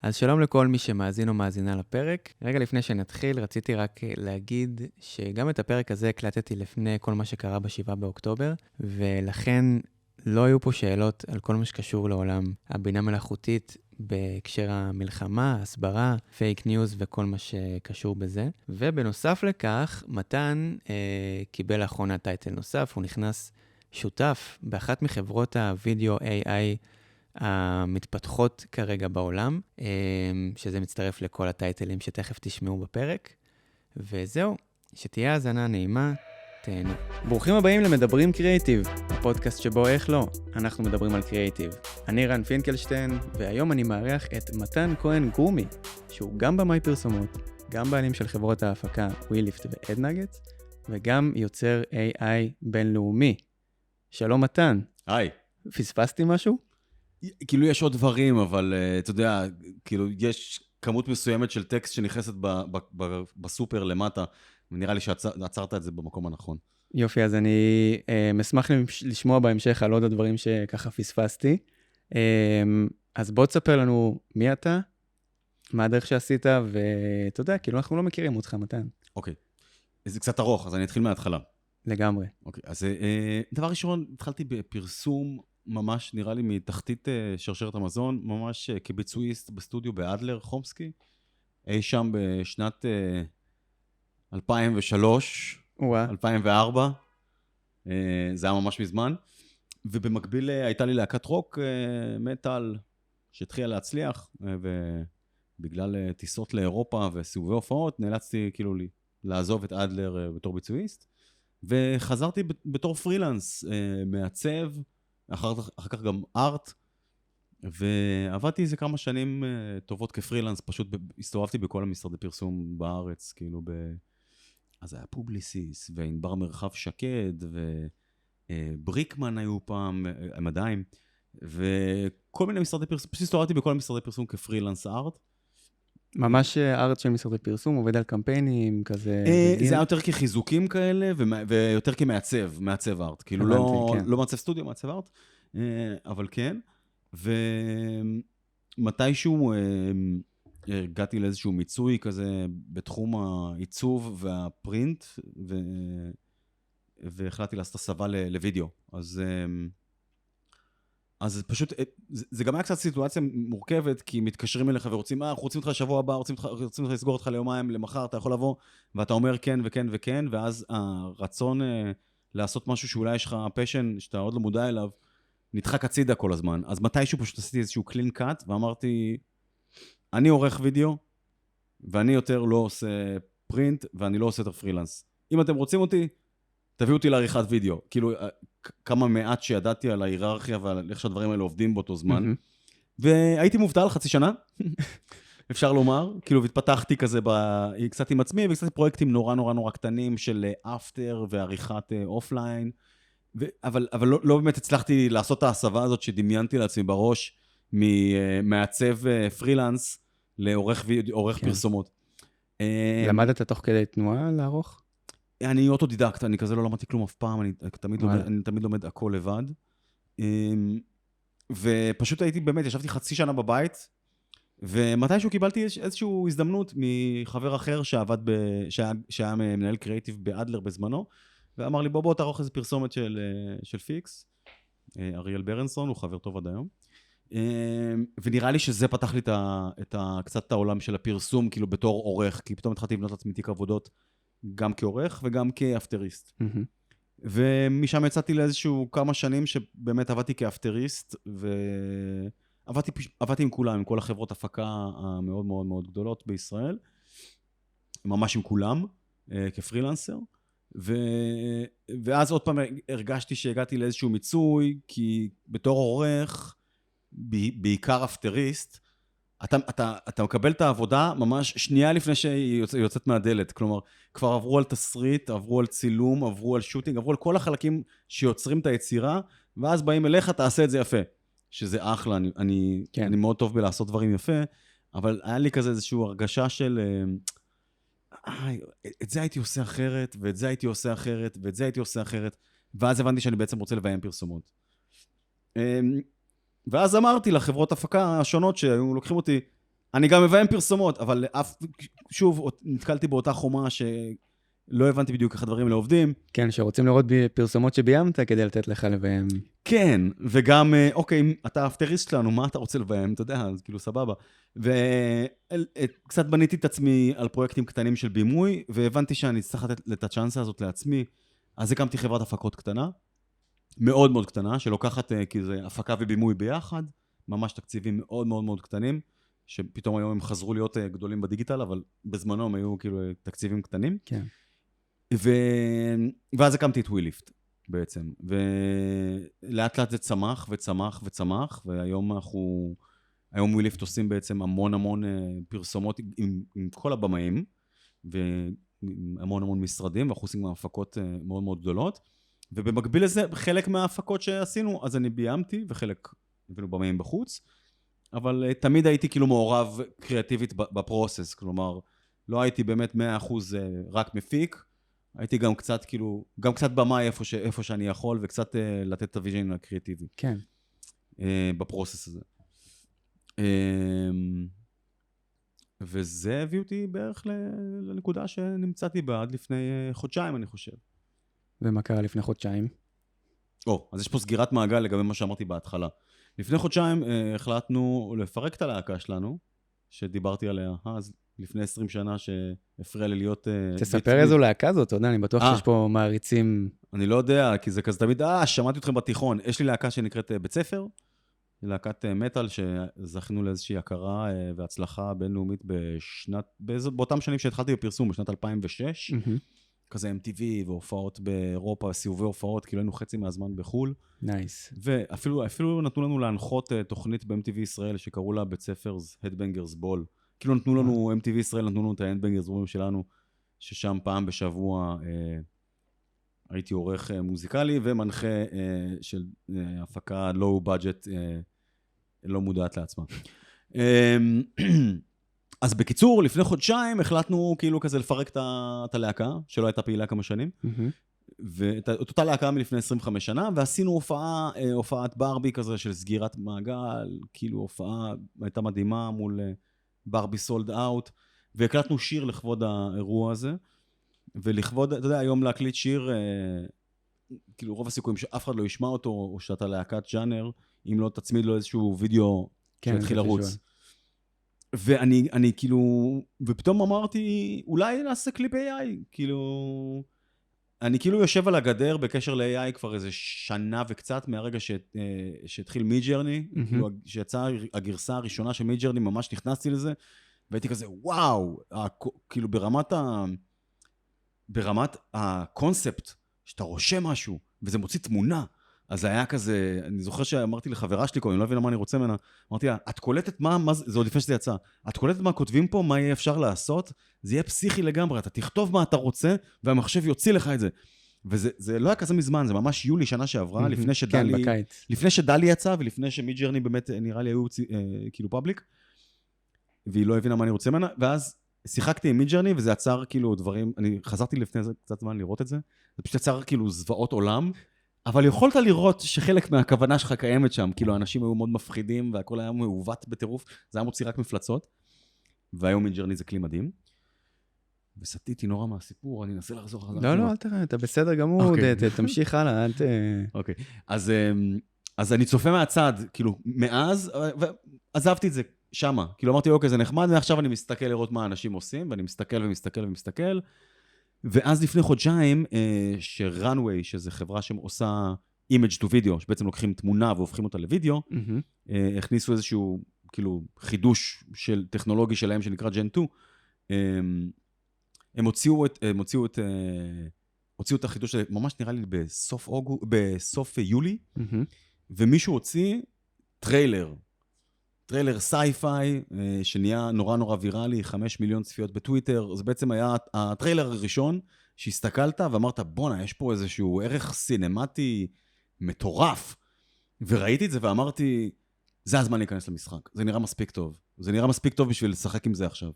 אז שלום לכל מי שמאזין או מאזינה לפרק. רגע לפני שנתחיל, רציתי רק להגיד שגם את הפרק הזה הקלטתי לפני כל מה שקרה ב7 באוקטובר, ולכן לא היו פה שאלות על כל מה שקשור לעולם הבינה מלאכותית בהקשר המלחמה, הסברה, פייק ניוז וכל מה שקשור בזה. ובנוסף לכך, מתן קיבל לאחרונה טייטל נוסף, הוא נכנס שותף באחת מחברות הווידאו AI המתפתחות כרגע בעולם, שזה מצטרף לכל הטייטלים שתכף תשמעו בפרק. וזהו, שתהיה האזנה נעימה, תהנו. ברוכים הבאים למדברים קריאיטיב, הפודקאסט שבו איך לא, אנחנו מדברים על קריאיטיב. אני רן פינקלשטיין, והיום אני מארח את מתן כהן גרומי, שהוא גם במאי פרסומות, גם בעלים של חברות ההפקה וויליפט ואדנגטס, וגם יוצר AI בינלאומי. שלום מתן. היי. פספסתי משהו? כאילו יש עוד דברים, אבל אתה יודע, כאילו יש כמות מסוימת של טקסט שנכנסת בסופר למטה, ונראה לי שעצרת את זה במקום הנכון. יופי, אז אני אשמח לשמוע בהמשך על עוד הדברים שככה פספסתי. אז בוא תספר לנו מי אתה, מה הדרך שעשית, ואתה יודע, כאילו אנחנו לא מכירים אותך, מתן. אוקיי, זה קצת ארוך, אז אני אתחיל מההתחלה. לגמרי. אוקיי, אז דבר ראשון, התחלתי בפרסום, ממש נראה לי מתחתית שרשרת המזון, ממש כביצועיסט בסטודיו באדלר חומסקי, אי שם בשנת 2003, 2004, זה היה ממש מזמן, ובמקביל הייתה לי להקת רוק מטל שהתחילה להצליח, ובגלל טיסות לאירופה וסיבובי הופעות, נאלצתי כאילו לעזוב את אדלר בתור ביצועיסט, וחזרתי בתור פרילנס, מעצב, אחר כך גם ארט, ועבדתי איזה כמה שנים טובות כפרילנס, פשוט הסתובבתי בכל המשרדי פרסום בארץ, כאילו אז היה פובליסיס, וענבר מרחב שקד, ובריקמן היו פעם, הם עדיין, וכל מיני משרדי פרסום, פשוט הסתובבתי בכל המשרדי פרסום כפרילנס ארט. ממש ארט של משרדי פרסום, עובד על קמפיינים, כזה... זה היה יותר כחיזוקים כאלה, ויותר כמעצב, מעצב ארט. כאילו לא מעצב סטודיו, מעצב ארט, אבל כן. ומתישהו הגעתי לאיזשהו מיצוי כזה בתחום העיצוב והפרינט, והחלטתי לעשות הסבה לוידאו. אז פשוט, זה גם היה קצת סיטואציה מורכבת, כי מתקשרים אליך ורוצים, אנחנו רוצים אותך לשבוע הבא, רוצים אותך לסגור אותך ליומיים, למחר, אתה יכול לבוא, ואתה אומר כן וכן וכן, ואז הרצון לעשות משהו שאולי יש לך פשן, שאתה עוד לא מודע אליו, נדחק הצידה כל הזמן. אז מתישהו פשוט עשיתי איזשהו קלין קאט, ואמרתי, אני עורך וידאו, ואני יותר לא עושה פרינט, ואני לא עושה יותר פרילנס. אם אתם רוצים אותי, תביאו אותי לעריכת וידאו. כאילו, כמה מעט שידעתי על ההיררכיה ועל איך שהדברים האלה עובדים באותו זמן. והייתי מובטל חצי שנה, אפשר לומר. כאילו, התפתחתי כזה קצת עם עצמי, וקצת פרויקטים נורא נורא נורא קטנים של אפטר ועריכת אופליין. אבל לא באמת הצלחתי לעשות את ההסבה הזאת שדמיינתי לעצמי בראש, מעצב פרילנס לעורך פרסומות. למדת תוך כדי תנועה לערוך? אני אוטודידקט, אני כזה לא למדתי כלום אף פעם, אני תמיד לומד הכל לבד. ופשוט הייתי באמת, ישבתי חצי שנה בבית, ומתישהו קיבלתי איזושהי הזדמנות מחבר אחר שהיה מנהל קריאיטיב באדלר בזמנו, ואמר לי בוא תערוך איזה פרסומת של פיקס, אריאל ברנסון, הוא חבר טוב עד היום. ונראה לי שזה פתח לי קצת את העולם של הפרסום, כאילו בתור עורך, כי פתאום התחלתי לבנות לעצמי תיק עבודות, גם כעורך וגם כאפטריסט. ומשם יצאתי לאיזשהו כמה שנים שבאמת עבדתי כאפטריסט, ועבדתי עם כולם, עם כל החברות הפקה המאוד מאוד מאוד גדולות בישראל, ממש עם כולם, כפרילנסר, ואז עוד פעם הרגשתי שהגעתי לאיזשהו מיצוי, כי בתור עורך, בעיקר אפטריסט, אתה מקבל את העבודה ממש שנייה לפני שהיא יוצאת מהדלת, כלומר, כבר עברו על תסריט, עברו על צילום, עברו על שוטינג, עברו על כל החלקים שיוצרים את היצירה, ואז באים אליך, תעשה את זה יפה, שזה אחלה, אני מאוד טוב בלעשות דברים יפה, אבל היה לי כזה איזושהי הרגשה של, את זה הייתי עושה אחרת, ואת זה הייתי עושה אחרת, ואת זה הייתי עושה אחרת, ואז הבנתי שאני בעצם רוצה לביים פרסומות. ואז אמרתי לחברות הפקה השונות שהיו לוקחים אותי, אני גם מביים פרסומות, אבל שוב, נתקלתי באותה חומה שלא הבנתי בדיוק איך הדברים לעובדים. כן, שרוצים לראות פרסומות שביימת כדי לתת לך לביים. כן, וגם, אוקיי, אתה האפטריסט שלנו, מה אתה רוצה לביים? אתה יודע, אז כאילו סבבה. וקצת בניתי את עצמי על פרויקטים קטנים של בימוי, והבנתי שאני צריך לתת את הצ'אנסה הזאת לעצמי. אז הקמתי חברת הפקות קטנה, מאוד מאוד קטנה, שלוקחת, כי זה הפקה ובימוי ביחד, ממש תקציבים מאוד מאוד מאוד קטנים, שפתאום היום הם חזרו להיות גדולים בדיגיטל, אבל בזמנו הם היו כאילו תקציבים קטנים. כן. ואז הקמתי את וויליפט בעצם, ולאט לאט זה צמח וצמח וצמח, והיום היום וויליפט עושים בעצם המון המון פרסומות עם כל הבמאים, והמון המון משרדים, ואנחנו עושים גם הפקות מאוד מאוד גדולות, ובמקביל לזה, חלק מההפקות שעשינו, אז אני ביימתי, וחלק הבאנו במאים בחוץ, אבל תמיד הייתי כאילו מעורב קריאטיבית בפרוסס, כלומר, לא הייתי באמת 100% רק מפיק, הייתי גם קצת כאילו, גם קצת במאי איפה שאני יכול, וקצת לתת את הוויז'ן הקריאטיבי. כן. בפרוסס הזה. וזה הביא אותי בערך לנקודה שנמצאתי בה עד לפני חודשיים, אני חושב. ומה קרה לפני חודשיים? אז יש פה סגירת מעגל לגבי מה שאמרתי בהתחלה. לפני חודשיים החלטנו לפרק את הלהקה שלנו, שדיברתי עליה אז לפני 20 שנה שהפריע לי להיות... תספר איזו להקה זאת, אתה יודע, אני בטוח שיש פה מעריצים... אני לא יודע, כי זה כזה תמיד, שמעתי אתכם בתיכון. יש לי להקה שנקראת בית ספר, להקת מטל שזכינו לאיזושהי הכרה והצלחה בינלאומית באותם שנים שהתחלתי בפרסום, בשנת 2006. כזה MTV והופעות באירופה, סיבובי הופעות, כאילו היינו חצי מהזמן בחול. נייס. ואפילו נתנו לנו להנחות תוכנית ב-MTV ישראל שקראו לה בית ספר's Headbangers Ball. כאילו נתנו לנו, MTV ישראל נתנו לנו את ה-Headbangers Ball שלנו, ששם פעם בשבוע הייתי עורך מוזיקלי ומנחה של הפקה low budget, לא מודעת לעצמה. אז בקיצור, לפני חודשיים החלטנו כאילו כזה לפרק את הלהקה, שלא הייתה פעילה כמה שנים, ואת אותה להקה מלפני 25 שנה, ועשינו הופעת ברבי כזה של סגירת מעגל, כאילו הופעה הייתה מדהימה מול ברבי סולד אאוט, והקלטנו שיר לכבוד האירוע הזה, ולכבוד, אתה יודע, היום להקליט שיר, כאילו רוב הסיכויים שאף אחד לא ישמע אותו, או שאתה להקת ג'אנר, אם לא תצמיד לו איזשהו וידאו שהתחיל לרוץ. ואני כאילו, ופתאום אמרתי, אולי נעשה קליפ AI, כאילו, אני כאילו יושב על הגדר בקשר ל-AI כבר איזה שנה וקצת, מהרגע שהתחיל מידג'רני, כאילו, שיצאה הגרסה הראשונה של מידג'רני, ממש נכנסתי לזה, והייתי כזה, וואו, כאילו ברמת הקונספט, שאתה רושם משהו, וזה מוציא תמונה, אז היה כזה, אני זוכר שאמרתי לחברה שלי, אני לא מבינה מה אני רוצה ממנה, אמרתי לה, את קולטת מה, זה עוד לפני שזה יצא, את קולטת מה כותבים פה, מה יהיה אפשר לעשות, זה יהיה פסיכי לגמרי, אתה תכתוב מה אתה רוצה, והמחשב יוציא לך את זה. וזה לא היה כזה מזמן, זה ממש יולי שנה שעברה, לפני שדלי יצא, ולפני שמידג'רני באמת נראה לי היו כאילו פאבליק, והיא לא הבינה מה אני רוצה ממנה, ואז שיחקתי עם מידג'רני, וזה יצר כאילו דברים, אני חזרתי לפני זה קצת זמן לראות את זה, זה פשוט יצר כאילו זוועות עולם, אבל יכולת לראות שחלק מהכוונה שלך קיימת שם, כאילו האנשים היו מאוד מפחידים, והכל היה מעוות בטירוף, זה היה מוציא רק מפלצות, והיום מידג'רני זה כלי מדהים, וסטיתי נורא מהסיפור, אני אנסה לחזור. לא, אל תראה, אתה בסדר גמור, תמשיך הלאה, אל ת... אוקיי, אז אני צופה מהצד, כאילו, מאז, ועזבתי את זה שמה, כאילו אמרתי, אוקיי, זה נחמד, ועכשיו אני מסתכל לראות מה האנשים עושים, ואני מסתכל ומסתכל ומסתכל, ואז לפני חודשיים, ש-Runway, שזו חברה שעושה image to video, שבעצם לוקחים תמונה והופכים אותה לוידאו, הכניסו איזשהו, כאילו, חידוש של טכנולוגי שלהם, שנקרא Gen 2, הם הוציאו את החידוש, ממש נראה לי בסוף יולי, ומישהו הוציא טריילר סי-פיי, שנהיה נורא נורא ויראלי, 5 מיליון צפיות בטוויטר, זה בעצם היה הטריילר הראשון, שהסתכלת ואמרת, בונה, יש פה איזשהו ערך סינמטי מטורף, וראיתי את זה ואמרתי, זה הזמן להיכנס למשחק, זה נראה מספיק טוב בשביל לשחק עם זה עכשיו.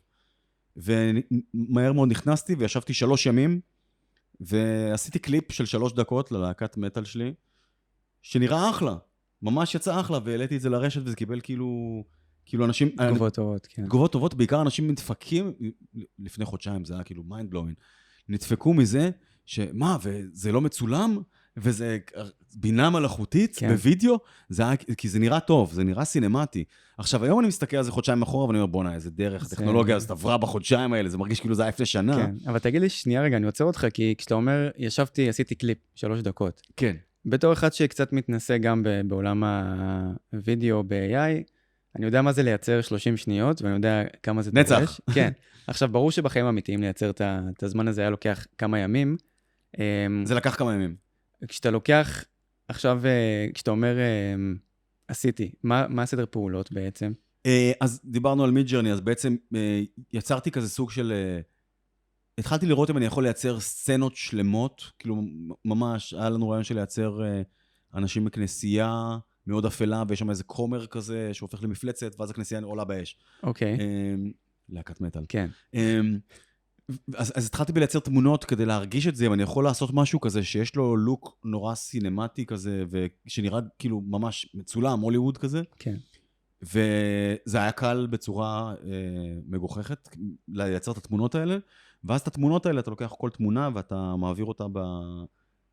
ומהר מאוד נכנסתי וישבתי 3 ימים, ועשיתי קליפ של 3 דקות ללהקת מטל שלי, שנראה אחלה, ממש יצא אחלה, והעליתי את זה לרשת וזה קיבל כאילו כאילו אנשים... תגובות טובות, כן. תגובות טובות, בעיקר אנשים נדפקים, לפני חודשיים, זה היה כאילו mind blowing, נדפקו מזה, שמה, וזה לא מצולם, וזה בינה מלאכותית בווידאו, כי זה נראה טוב, זה נראה סינמטי. עכשיו, היום אני מסתכל על זה חודשיים אחורה, ואני אומר, בוא'נה, איזה דרך, הטכנולוגיה הזאת עברה בחודשיים האלה, זה מרגיש כאילו זה היה לפני שנה. כן, אבל תגיד לי שנייה רגע, אני עוצר אותך, כי כשאתה אומר, ישבתי, עשיתי קליפ 3 דקות. כן. בתור אחד שקצת מתנסה גם בעולם הווידאו ב-AI, אני יודע מה זה לייצר 30 שניות, ואני יודע כמה זה דורש. נצח. כן. עכשיו, ברור שבחיים האמיתיים לייצר את הזמן הזה היה לוקח כמה ימים. זה לקח כמה ימים. כשאתה לוקח, עכשיו, כשאתה אומר, עשיתי, מה הסדר פעולות בעצם? אז דיברנו על מידג'רני, אז בעצם יצרתי כזה סוג של... התחלתי לראות אם אני יכול לייצר סצנות שלמות, כאילו ממש, היה לנו רעיון של לייצר אנשים בכנסייה מאוד אפלה, ויש שם איזה קומר כזה שהופך למפלצת, ואז הכנסייה עולה באש. אוקיי. להקת מטל. כן. אז התחלתי בלייצר תמונות כדי להרגיש את זה, אם אני יכול לעשות משהו כזה שיש לו לוק נורא סינמטי כזה, ושנראה כאילו ממש מצולם, הוליווד כזה. כן. וזה היה קל בצורה מגוחכת, לייצר את התמונות האלה, ואז את התמונות האלה אתה לוקח כל תמונה, ואתה מעביר אותה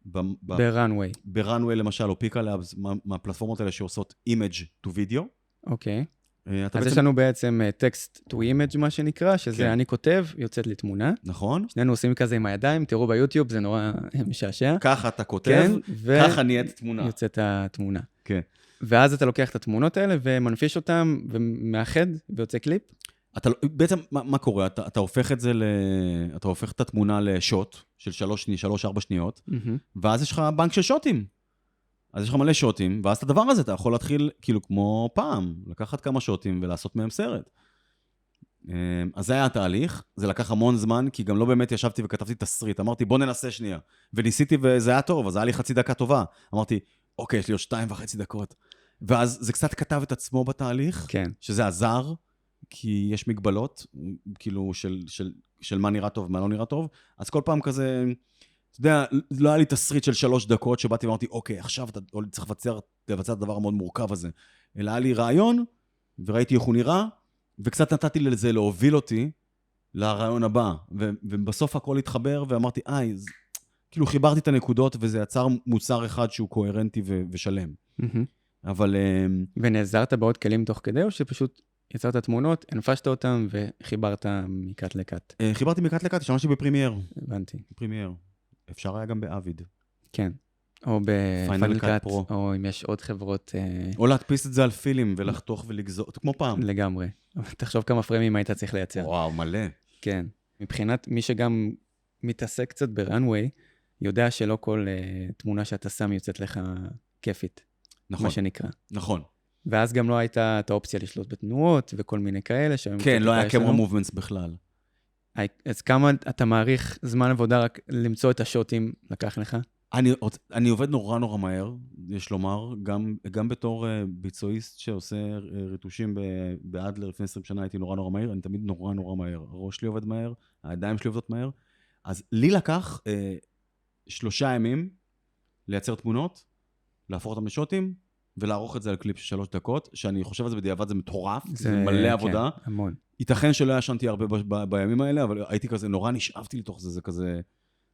ב-runway. ב-runway למשל, או פיקה לאבס, מהפלטפורמות האלה שעושות image to video. אוקיי. אז יש לנו בעצם text to image, מה שנקרא, שזה אני כותב, יוצאת לי תמונה. נכון. שנינו עושים כזה עם הידיים, תראו ביוטיוב, זה נורא משעשע. ככה אתה כותב, ככה נהיית תמונה. יוצאת התמונה. כן. ואז אתה לוקח את התמונות האלה ומנפיש אותם ומאחד ויוצא קליפ. בעצם מה קורה? אתה הופך את זה אתה הופך את התמונה לשוט של 3-4 שניות, ואז יש לך בנק של שוטים. אז יש לך מלא שוטים, ואז את הדבר הזה אתה יכול להתחיל כאילו כמו פעם, לקחת כמה שוטים ולעשות מהם סרט. אז זה היה התהליך, זה לקח המון זמן, כי גם לא באמת ישבתי וכתבתי תסריט, אמרתי בוא ננסה שנייה, וניסיתי וזה היה טוב, אז היה לי חצי דקה טובה, אמרתי אוקיי, יש לי עוד 2.5 דקות, ואז זה קצת כתב את עצמו בתהליך, כן. שזה עזר, כי יש מגבלות, כאילו של מה נראה טוב ומה לא נראה טוב, אז כל פעם כזה, אתה יודע, לא היה לי תסריט של 3 דקות, שבאתי ואמרתי, אוקיי, עכשיו אתה צריך לבצע את הדבר המאוד מורכב הזה, אלא היה לי רעיון, וראיתי איך הוא נראה, וקצת נתתי לזה להוביל אותי לרעיון הבא, ובסוף הכל התחבר, ואמרתי, כאילו חיברתי את הנקודות, וזה יצר מוצר אחד שהוא קוהרנטי ושלם. אבל... ונעזרת בעוד כלים תוך כדי, או שפשוט יצרת תמונות, הנפשת אותם, וחיברת מקט לקט? חיברתי מקט לקט, השתמשתי בפרימייר. הבנתי. בפרימייר. אפשר היה גם באביד. כן. או בפיינל קאט, או אם יש עוד חברות... או להדפיס את זה על פילים, ולחתוך ולגזור, כמו פעם. לגמרי. תחשוב כמה פרמים היית צריך לייצר. וואו, מלא. כן. מבחינת מי שגם מתעסק קצת ברנווי, יודע שלא כל תמונה שאתה שם יוצאת לך כיפית. נכון. מה שנקרא. נכון. ואז גם לא הייתה את האופציה לשלוט בתנועות, וכל מיני כאלה. כן, לא היה קמרה מובמנטס בכלל. אז כמה אתה מעריך זמן עבודה רק למצוא את השוטים לקח לך? אני עובד נורא מהר, יש לומר, גם בתור ביצועיסט שעושה ריטושים באדלר לפני 20 שנה הייתי נורא מהר, אני תמיד נורא מהר. הראש שלי עובד מהר, הידיים שלי עובדות מהר. אז לי לקח 3 ימים לייצר תמונות, להפוך אותם לשוטים, ולערוך את זה על קליפ של 3 דקות, שאני חושב על זה בדיעבד, זה מטורף, זה מלא עבודה. כן, המון. ייתכן שלא ישנתי הרבה בימים האלה, אבל הייתי כזה, נורא נשאבתי לתוך זה, זה כזה,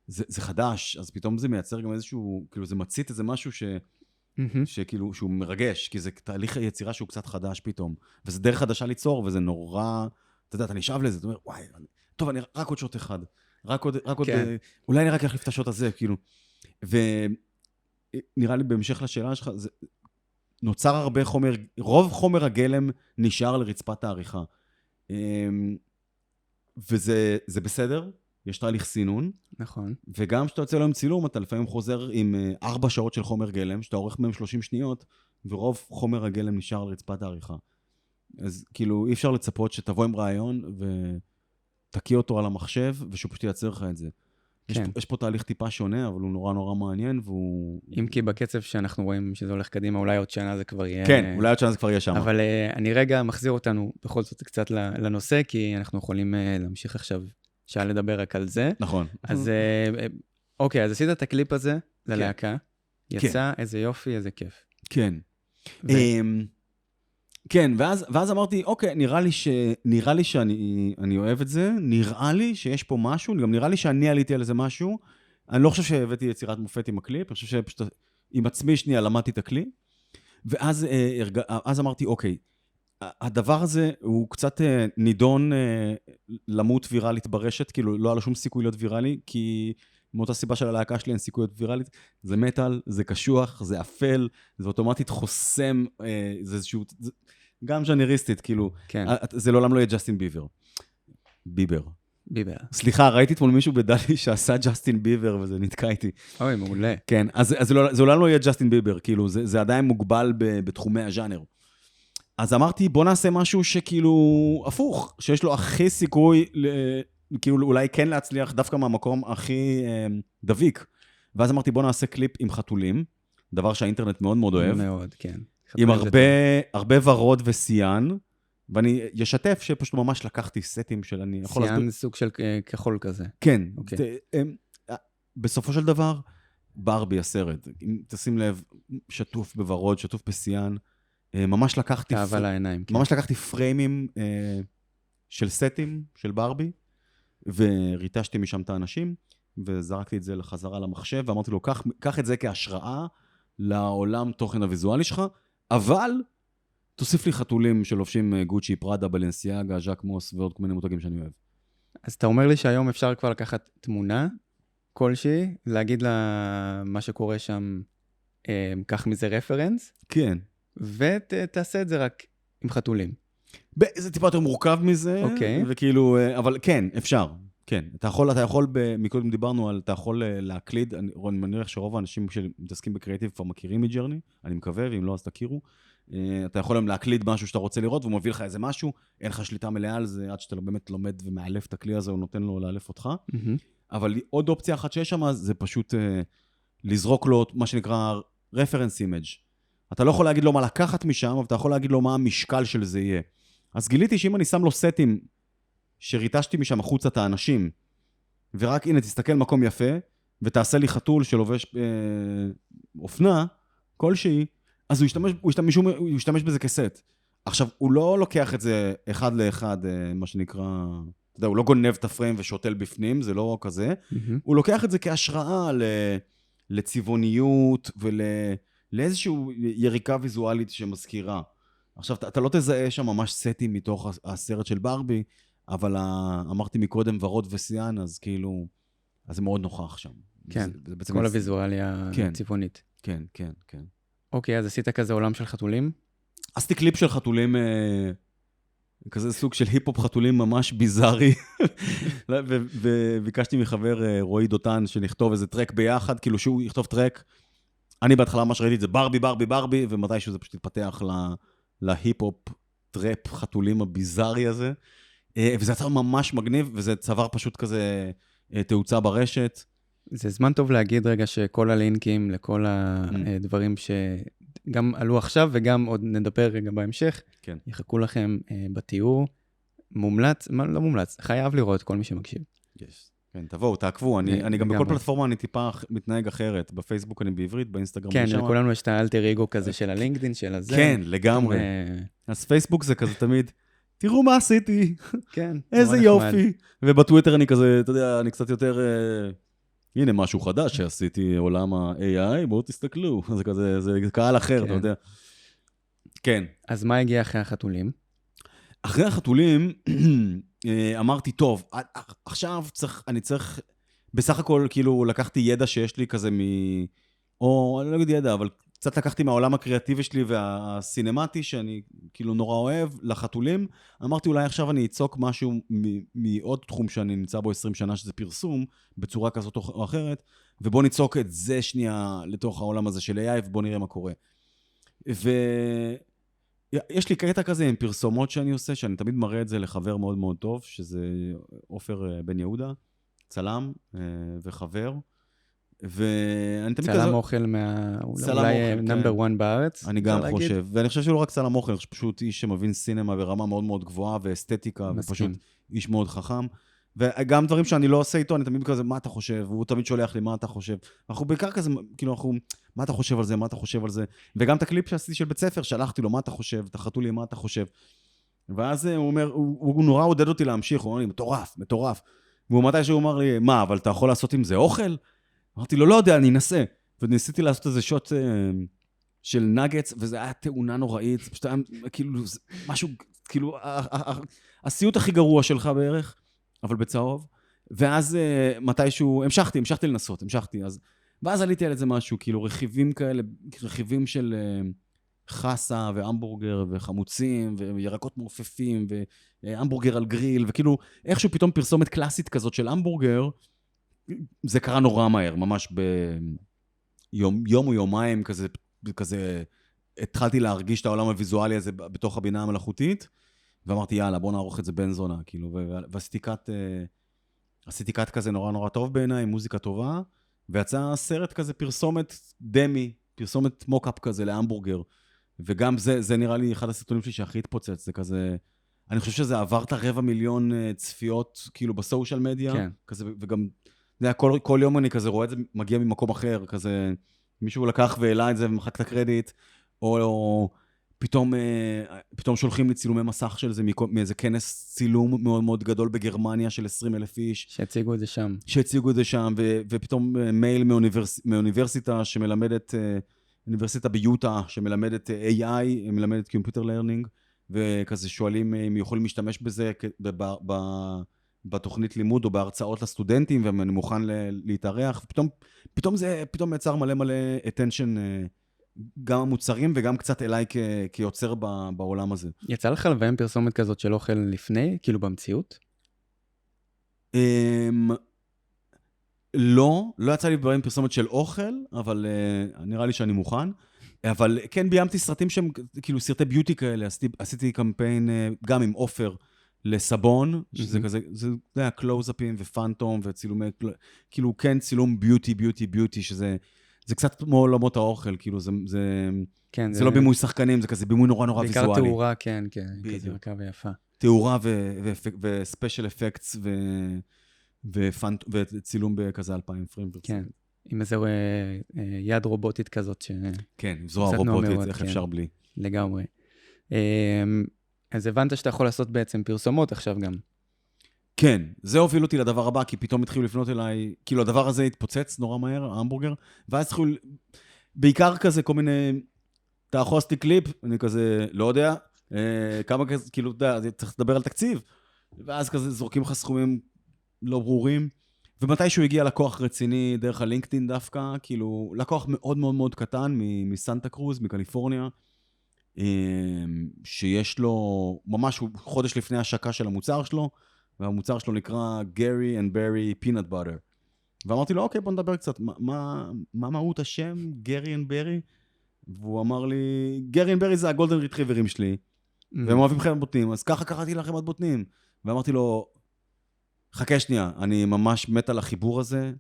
זה חדש, אז פתאום זה מייצר גם איזשהו, כאילו זה מצית איזה משהו שכאילו, שהוא מרגש, כי זה תהליך היצירה שהוא קצת חדש פתאום, וזה דרך חדשה ליצור, וזה נורא, אתה יודע, אתה נשאב לזה, אתה אומר, וואי, טוב, אני רק עוד שוט אחד, רק עוד, אולי אני רק אחליף את השוט הזה, כאילו, ונראה לי בהמשך לשאלה שלך, נוצר הרבה חומר, רוב חומר הגלם נשאר לרצפת העריכה. וזה בסדר, יש תהליך סינון. נכון. וגם כשאתה יוצא לו עם צילום, אתה לפעמים חוזר עם 4 שעות של חומר גלם, שאתה עורך מהם 30 שניות, ורוב חומר הגלם נשאר לרצפת העריכה. אז כאילו, אי אפשר לצפות שתבוא עם רעיון, ותקיא אותו על המחשב, ושהוא פשוט ייצר לך את זה. כן. יש פה תהליך טיפה שונה, אבל הוא נורא מעניין, והוא... אם כי בקצב שאנחנו רואים שזה הולך קדימה, אולי עוד שנה זה כבר יהיה... כן, אולי עוד שנה זה כבר יהיה שם. אבל אני רגע מחזיר אותנו בכל זאת קצת לנושא, כי אנחנו יכולים להמשיך עכשיו שעה לדבר רק על זה. נכון. אז אוקיי, אז עשית את הקליפ הזה ללהקה, יצא, איזה יופי, איזה כיף. כן. כן, ואז אמרתי, אוקיי, נראה לי שאני אוהב את זה, נראה לי שיש פה משהו, גם נראה לי שאני עליתי על איזה משהו, אני לא חושב שהבאתי יצירת מופת עם הקליפ, אני חושב שפשוט עם עצמי שנייה למדתי את הכלי, ואז אמרתי, אוקיי, הדבר הזה הוא קצת נידון למות ויראלית ברשת, כאילו לא היה לו שום סיכוי להיות ויראלי, כי מאותה סיבה של הלהקה שלי אין סיכוי להיות ויראלית, זה מטל, זה קשוח, זה אפל, זה אוטומטית חוסם, זה איזשהו, גם ז'אנריסטית, כאילו, כן. זה לעולם לא יהיה ג'סטין ביבר. ביבר. סליחה, ראיתי אתמול מישהו בדלי שעשה ג'סטין ביבר, וזה נתקע איתי. אוי, מעולה. כן, אז זה לעולם לא יהיה ג'סטין ביבר, כאילו, זה עדיין מוגבל בתחומי הז'אנר. אז אמרתי, בוא נעשה משהו שכאילו הפוך, שיש לו הכי סיכוי, כאילו אולי כן להצליח דווקא מהמקום הכי דביק. ואז אמרתי, בוא נעשה קליפ עם חתולים, דבר שהאינטרנט מאוד מאוד אוהב. מאוד, כן. עם הרבה ורוד וסיאן, ואני אשתף שפשוט ממש לקחתי סטים של אני יכול להסביר. סיאן סוג של כחול כזה. כן. אוקיי. בסופו של דבר, ברבי הסרט, אם תשים לב, שטוף בוורוד, שטוף בסיאן, ממש לקחתי... תאווה לעיניים. ממש לקחתי פריימים של סטים, של ברבי, וריטשתי משם את האנשים, וזרקתי את זה לחזרה למחשב, ואמרתי לו, קח את זה כהשראה לעולם תוכן הוויזואלי שלך, אבל תוסיף לי חתולים שלובשים גוצ'י, פראדה, בלנסיאגה, ז'אק מוס ועוד כל מיני מותגים שאני אוהב. אז אתה אומר לי שהיום אפשר כבר לקחת תמונה כלשהי, להגיד לה מה שקורה שם, קח מזה רפרנס, כן. ותעשה את זה רק עם חתולים. זה טיפה יותר מורכב מזה, אוקיי. וכאילו, אבל כן, אפשר. כן, אתה יכול, מקודם דיברנו על, אתה יכול להקליד, אני מניח שרוב האנשים שמתעסקים בקריאטיב כבר מכירים מג'רני, אני מקווה, ואם לא, אז תכירו. אתה יכול היום להקליד משהו שאתה רוצה לראות, והוא מביא לך איזה משהו, אין לך שליטה מלאה על זה, עד שאתה באמת לומד ומאלף את הכלי הזה, הוא נותן לו לאלף אותך. אבל עוד אופציה אחת שיש שם, זה פשוט לזרוק לו מה שנקרא reference image. אתה לא יכול להגיד לו מה לקחת משם, אבל אתה יכול להגיד לו מה המשקל של זה יהיה. אז גיליתי שאם אני שם לו סטים שריטשתי משם החוצה את האנשים, ורק הנה תסתכל מקום יפה, ותעשה לי חתול שלובש אופנה כלשהי, אז הוא ישתמש בזה כסט. עכשיו, הוא לא לוקח את זה אחד לאחד, מה שנקרא, אתה יודע, הוא לא גונב את הפריים ושותל בפנים, זה לא כזה. הוא לוקח את זה כהשראה לצבעוניות ולאיזשהו יריקה ויזואלית שמזכירה. עכשיו, אתה לא תזהה שם ממש סטים מתוך הסרט של ברבי, אבל אמרתי מקודם ורוד וסיאן, אז כאילו, אז זה מאוד נוכח שם. כן, כל הוויזואליה צבעונית. כן, כן, כן. אוקיי, אז עשית כזה עולם של חתולים? עשיתי קליפ של חתולים, כזה סוג של היפ-הופ חתולים ממש ביזארי, וביקשתי מחבר רועי דותן שנכתוב איזה טרק ביחד, כאילו שהוא יכתוב טרק. אני בהתחלה ממש ראיתי את זה ברבי, ברבי, ברבי, ומתישהו זה פשוט התפתח להיפ-הופ טראפ חתולים הביזארי הזה, וזה יצא ממש מגניב, וזה צבר פשוט כזה תאוצה ברשת. זה זמן טוב להגיד רגע שכל הלינקים לכל הדברים שגם עלו עכשיו וגם עוד נדבר רגע בהמשך, כן. יחכו לכם בתיאור. מומלץ, לא מומלץ, חייב לראות כל מי שמקשיב. יש. כן, תבואו, תעקבו, אני גם בכל פלטפורמה אני טיפה מתנהג אחרת, בפייסבוק אני בעברית, באינסטגרם כן, לכולנו יש את האלטר אגו כזה של הלינקדין, של הזה. כן, לגמרי. אז פייסבוק זה כזה תמיד, תראו מה עשיתי, כן. איזה יופי. ובטוויטר אני כזה, אתה יודע, אני קצת יותר, הנה משהו חדש שעשיתי, עולם ה-AI, בואו תסתכלו, זה כזה, זה קהל אחר, אתה יודע. כן. אז מה הגיע אחרי החתולים? אחרי החתולים, אמרתי, טוב, עכשיו אני צריך, בסך הכל, כאילו, לקחתי ידע שיש לי כזה או, אני לא אגיד ידע, אבל קצת לקחתי מהעולם הקריאטיבי שלי והסינמטי, שאני כאילו נורא אוהב, לחתולים. אמרתי, אולי עכשיו אני אצוק משהו מעוד תחום שאני נמצא בו 20 שנה, שזה פרסום, בצורה כזאת או אחרת, ובוא ניצוק את זה שנייה לתוך העולם הזה של AI, ובוא נראה מה קורה. יש לי קטע כזה עם פרסומות שאני עושה, שאני תמיד מראה את זה לחבר מאוד מאוד טוב, שזה עופר בן יהודה, צלם וחבר. צלם אוכל אולי נאמבר 1 בארץ. אני גם חושב, ואני חושב שלא רק צלם אוכל, שפשוט איש שמבין סינמה ברמה מאוד מאוד גבוהה, ואסתטיקה, ופשוט איש מאוד חכם. וגם דברים שאני לא עושה איתו, אני תמיד כזה, מה אתה חושב? והוא תמיד שולח לי, מה אתה חושב? אנחנו בעיקר כזה, כאילו, מה אתה חושב על זה? מה אתה חושב על זה? וגם את הקליפ שעשיתי של בית ספר, שלחתי לו, מה אתה חושב? תחתו לי, מה אתה חושב? ואז הוא אומר, הוא נורא עודד אותי להמשיך, הוא אומר לי, מטורף, מטורף. והוא מתישהו אמר לי, מה, אבל אתה יכול לעשות עם זה אוכל? אמרתי לו, לא יודע, אני אנסה. וניסיתי לעשות איזה שוט של נגץ, וזה היה תאונה נוראית, זה פשוט היה כאילו, משהו, כאילו, הסיוט הכי גרוע שלך בערך, אבל בצהוב. ואז מתישהו, המשכתי לנסות, אז, ואז עליתי על איזה משהו, כאילו רכיבים כאלה, רכיבים של חסה והמבורגר וחמוצים וירקות מעופפים והמבורגר על גריל, וכאילו איכשהו פתאום פרסומת קלאסית כזאת של המבורגר, זה קרה נורא מהר, ממש ביום או יומיים כזה התחלתי להרגיש את העולם הוויזואלי הזה בתוך הבינה המלאכותית, ואמרתי יאללה בוא נערוך את זה בן זונה, כאילו, ועשיתי קאט כזה נורא נורא טוב בעיניי, מוזיקה טובה, ויצא סרט כזה פרסומת דמי, פרסומת מוקאפ כזה להמבורגר, וגם זה נראה לי אחד הסרטונים שלי שהכי התפוצץ, זה כזה, אני חושב שזה עבר את 250,000 צפיות, כאילו בסושיאל מדיה, כן. כזה, וגם, כל יום אני כזה רואה את זה, מגיע ממקום אחר, כזה, מישהו לקח והעלה את זה ומחק את הקרדיט, או פתאום שולחים לי צילומי מסך של זה, מאיזה כנס צילום מאוד מאוד גדול בגרמניה של 20,000 איש. שהציגו את זה שם. ופתאום מייל מאוניברסיטה שמלמדת, אוניברסיטה ביוטה שמלמדת AI, מלמדת Computer Learning, וכזה שואלים אם יכולים להשתמש בזה בתוכנית לימוד או בהרצאות לסטודנטים, ואני מוכן להתארח, ופתאום יצר מלא attention, גם המוצרים וגם קצת אליי כיוצר בעולם הזה. יצא לך לביים פרסומת כזאת של אוכל לפני, כאילו במציאות? לא יצא לי לביים פרסומת של אוכל, אבל נראה לי שאני מוכן. אבל כן ביימתי סרטים שהם כאילו סרטי ביוטי כאלה, עשיתי קמפיין גם עם אופר לסבון, שזה כזה, זה היה קלוז-אפים ופנטום וצילומי, כאילו כן צילום ביוטי, שזה קצת כמו עולמות האוכל, כאילו זה לא בימוי שחקנים, זה כזה בימוי נורא ויזואלי. בעיקר תאורה, כן, כזה רכה ויפה. תאורה וספיישל אפקטס וצילום בכזה 2,000 פריים. כן, עם איזה יד רובוטית כזאת. כן, זרוע רובוטית, איך אפשר בלי. לגמרי. אז הבנת שאתה יכול לעשות בעצם פרסומות עכשיו גם. כן, זה הוביל אותי לדבר הבא, כי פתאום התחילו לפנות אליי, כאילו הדבר הזה התפוצץ נורא מהר, ההמבורגר, ואז התחילו, בעיקר כזה כל מיני, אתה יכול לעשות קליפ, אני כזה, לא יודע, כמה כזה, כאילו, אתה יודע, צריך לדבר על תקציב, ואז כזה זורקים לך סכומים לא ברורים, ומתישהו הגיע לקוח רציני דרך הלינקדאין דווקא, כאילו, לקוח מאוד מאוד מאוד קטן מסנטה קרוז, מקליפורניה, שיש לו, ממש חודש לפני השקה של המוצר שלו, והמוצר שלו נקרא Gary and Berry Peanut Butter. ואמרתי לו, אוקיי, בוא נדבר קצת, מה מהות השם Gary and Berry? והוא אמר לי, Gary and Berry זה הגולדן ריטריברים שלי, והם אוהבים חמת בוטנים, אז ככה קראתי לה חמת בוטנים. ואמרתי לו, חכה שנייה, אני ממש מת על החיבור הזה,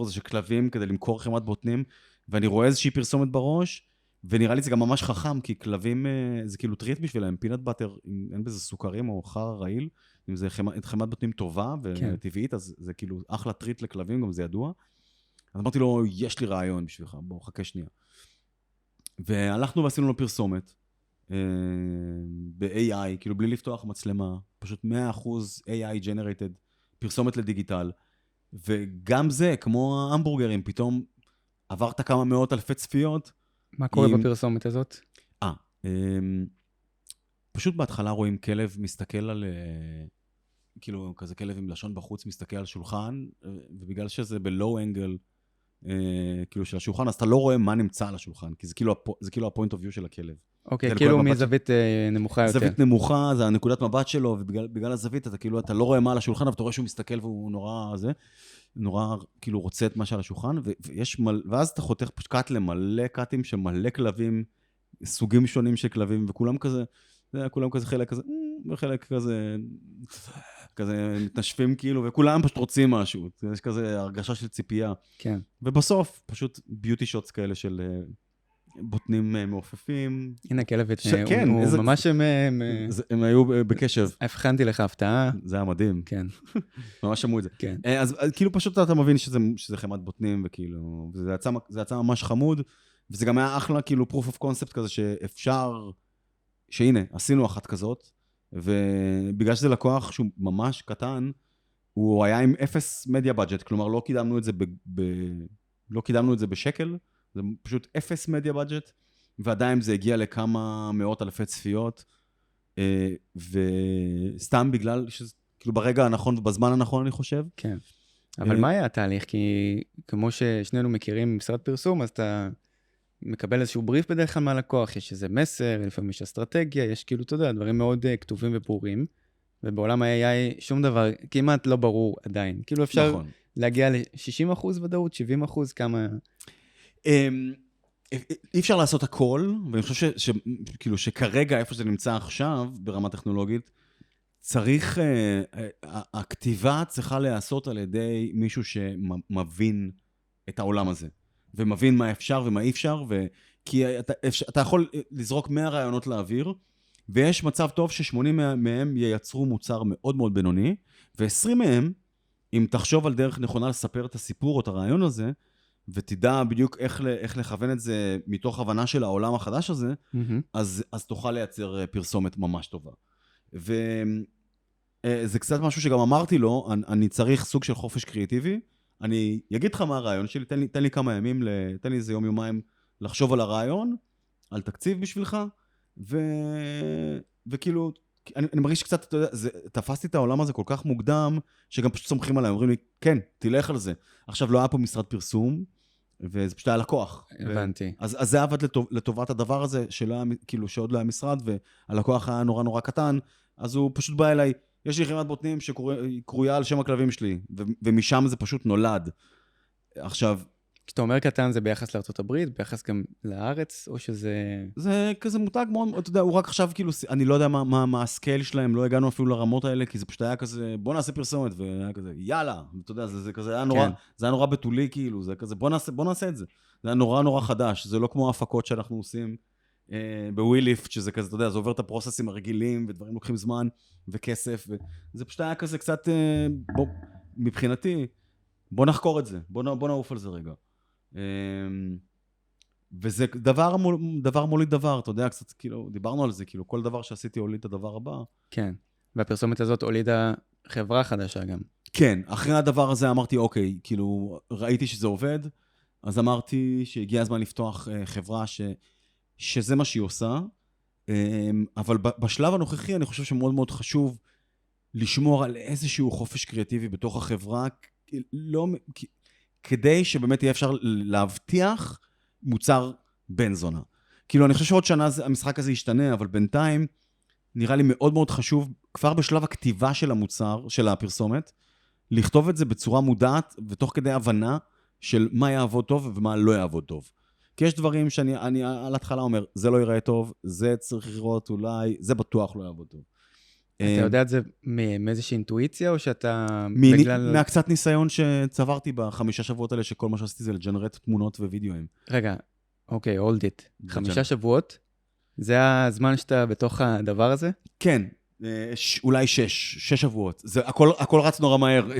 של כלבים כדי למכור חמת בוטנים, ואני רואה איזושהי פרסומת בראש, ונראה לי זה גם ממש חכם, כי כלבים זה כאילו טריט בשבילהם, פינט באטר, אין בזה סוכרים או חרא רעיל, אם זה חמת בוטנים טובה וטבעית, אז זה כאילו אחלה טריט לכלבים, גם זה ידוע. אז אמרתי לו, יש לי רעיון בשבילך, בוא, חכה שנייה. והלכנו ועשינו לו פרסומת, ב-AI, כאילו בלי לפתוח מצלמה, פשוט 100% AI generated, פרסומת לדיגיטל, וגם זה, כמו ההמבורגרים, פתאום עברת כמה מאות אלפי צפיות. מה קורה בפרסומת הזאת? פשוט בהתחלה רואים כלב מסתכל על, כאילו כזה כלב עם לשון בחוץ מסתכל על שולחן, ובגלל שזה בלואו אנגל, כאילו של השולחן, אז אתה לא רואה מה נמצא על השולחן, כי זה כאילו הפוינט אוף ויו של הכלב. אוקיי, כאילו מזווית נמוכה יותר. זווית נמוכה, זה הנקודת מבט שלו, ובגלל הזווית אתה לא רואה מה על השולחן, אבל אתה רואה שהוא מסתכל והוא נורא כאילו רוצה את מה שעל השולחן, ואז אתה חותך קאט למלא קאטים של מלא כלבים, סוגים שונים של כלבים, וכולם כזה, כולם כזה חלק כזה, וחלק כזה מתנשפים כאילו, וכולם פשוט רוצים משהו, יש כזה הרגשה של ציפייה. כן. ובסוף, פשוט ביוטי שוטס כאלה בוטנים מעופפים. הנה, כלב, כן, הוא ממש... הם היו בקשב. הבחנתי לך הפתעה. זה היה מדהים. כן. ממש שמעו את זה. כן. אז כאילו פשוט אתה מבין שזה חמת בוטנים, וכאילו, זה יצא ממש חמוד, וזה גם היה אחלה, כאילו, proof of concept כזה שאפשר, שהנה, עשינו אחת כזאת, ובגלל שזה לקוח שהוא ממש קטן, הוא היה עם 0 מדיה בדג'ט, כלומר, לא קידמנו את זה בשקל, זה פשוט 0 מדיה בדג'ט, ועדיין זה הגיע לכמה מאות אלפי צפיות, וסתם בגלל כאילו ברגע הנכון ובזמן הנכון, אני חושב. כן. אבל מה היה התהליך? כי כמו ששנינו מכירים משרד פרסום, אז אתה מקבל איזשהו בריף בדרך כלל מהלקוח, יש איזה מסר, לפעמים יש אסטרטגיה, יש כאילו, אתה יודע, דברים מאוד כתובים וברורים, ובעולם ה-AI שום דבר כמעט לא ברור עדיין. כאילו אפשר נכון. להגיע ל-60% ודאות, 70%, כמה... אי אפשר לעשות הכל, ואני חושב כאילו שכרגע, איפה שזה נמצא עכשיו, ברמה טכנולוגית, צריך, הכתיבה צריכה להיעשות על ידי מישהו שמבין את העולם הזה, ומבין מה אפשר ומה אי אפשר, כי אתה יכול לזרוק 100 רעיונות לאוויר, ויש מצב טוב ש80 מהם ייצרו מוצר מאוד מאוד בינוני, ו20 מהם, אם תחשוב על דרך נכונה לספר את הסיפור או את הרעיון הזה, ותדע בדיוק איך לכוון את זה מתוך הבנה של העולם החדש הזה, אז תוכל לייצר פרסומת ממש טובה. וזה קצת משהו שגם אמרתי לו, אני צריך סוג של חופש קריאטיבי, אני אגיד לך מה הרעיון שלי, תן לי כמה ימים, תן לי איזה יומיים לחשוב על הרעיון, על תקציב בשבילך, וכאילו, אני מרגיש שקצת, אתה יודע, תפסתי את העולם הזה כל כך מוקדם, שגם פשוט סומכים עליי, אומרים לי, כן, תלך על זה. עכשיו לא היה פה משרד פרסום, וזה פשוט היה לקוח. הבנתי. אז זה עבד לטובת הדבר הזה, כאילו שעוד לא היה משרד, והלקוח היה נורא נורא קטן, אז הוא פשוט בא אליי, יש לי חמת בוטנים שקרויה על שם הכלבים שלי, ומשם זה פשוט נולד. עכשיו... כשאתה אומר קטן זה ביחס לארצות הברית, ביחס גם לארץ, או שזה... זה כזה מותג מאוד, אתה יודע, הוא רק עכשיו כאילו, אני לא יודע מה הסקייל שלהם, לא הגענו אפילו לרמות האלה, כי זה פשוט היה כזה, בוא נעשה פרסומת, והיה כזה, יאללה, אתה יודע, זה כזה היה נורא, זה היה נורא בתולי, כאילו, זה כזה, בוא נעשה את זה. זה היה נורא נורא חדש, זה לא כמו ההפקות שאנחנו עושים בוויליפט, שזה כזה, אתה יודע, זה עובר את הפרוססים הרגילים, ודברים לוקחים זמן וכסף, וזה פשוט היה כזה קצת, מבחינתי, בוא נחקור את זה, בוא נעוף על זה רגע. וזה דבר מוליד דבר, אתה יודע, קצת כאילו, דיברנו על זה, כאילו, כל דבר שעשיתי הוליד את הדבר הבא. כן, והפרסומת הזאת הולידה חברה חדשה גם. כן, אחרי הדבר הזה אמרתי, אוקיי, כאילו, ראיתי שזה עובד, אז אמרתי שהגיע הזמן לפתוח חברה שזה מה שהיא עושה, אבל בשלב הנוכחי אני חושב שמאוד מאוד חשוב לשמור על איזשהו חופש קריאטיבי בתוך החברה, כדי שבאמת יהיה אפשר להבטיח מוצר בן זונה. כאילו, אני חושב שעוד שנה המשחק הזה ישתנה, אבל בינתיים נראה לי מאוד מאוד חשוב, כבר בשלב הכתיבה של המוצר, של הפרסומת, לכתוב את זה בצורה מודעת, ותוך כדי הבנה של מה יעבוד טוב ומה לא יעבוד טוב. כי יש דברים שאני על התחלה אומר, זה לא ייראה טוב, זה צריך לראות אולי, זה בטוח לא יעבוד טוב. אתה יודע את זה מאיזושהי אינטואיציה, או שאתה מהקצת ניסיון שצברתי ב5 שבועות האלה, שכל מה שעשיתי זה לג'נרט תמונות ווידאוים. רגע, אוקיי, hold it. 5 שבועות? זה הזמן שאתה בתוך הדבר הזה? כן, אולי 6 שבועות. הכל רץ נורא מהר.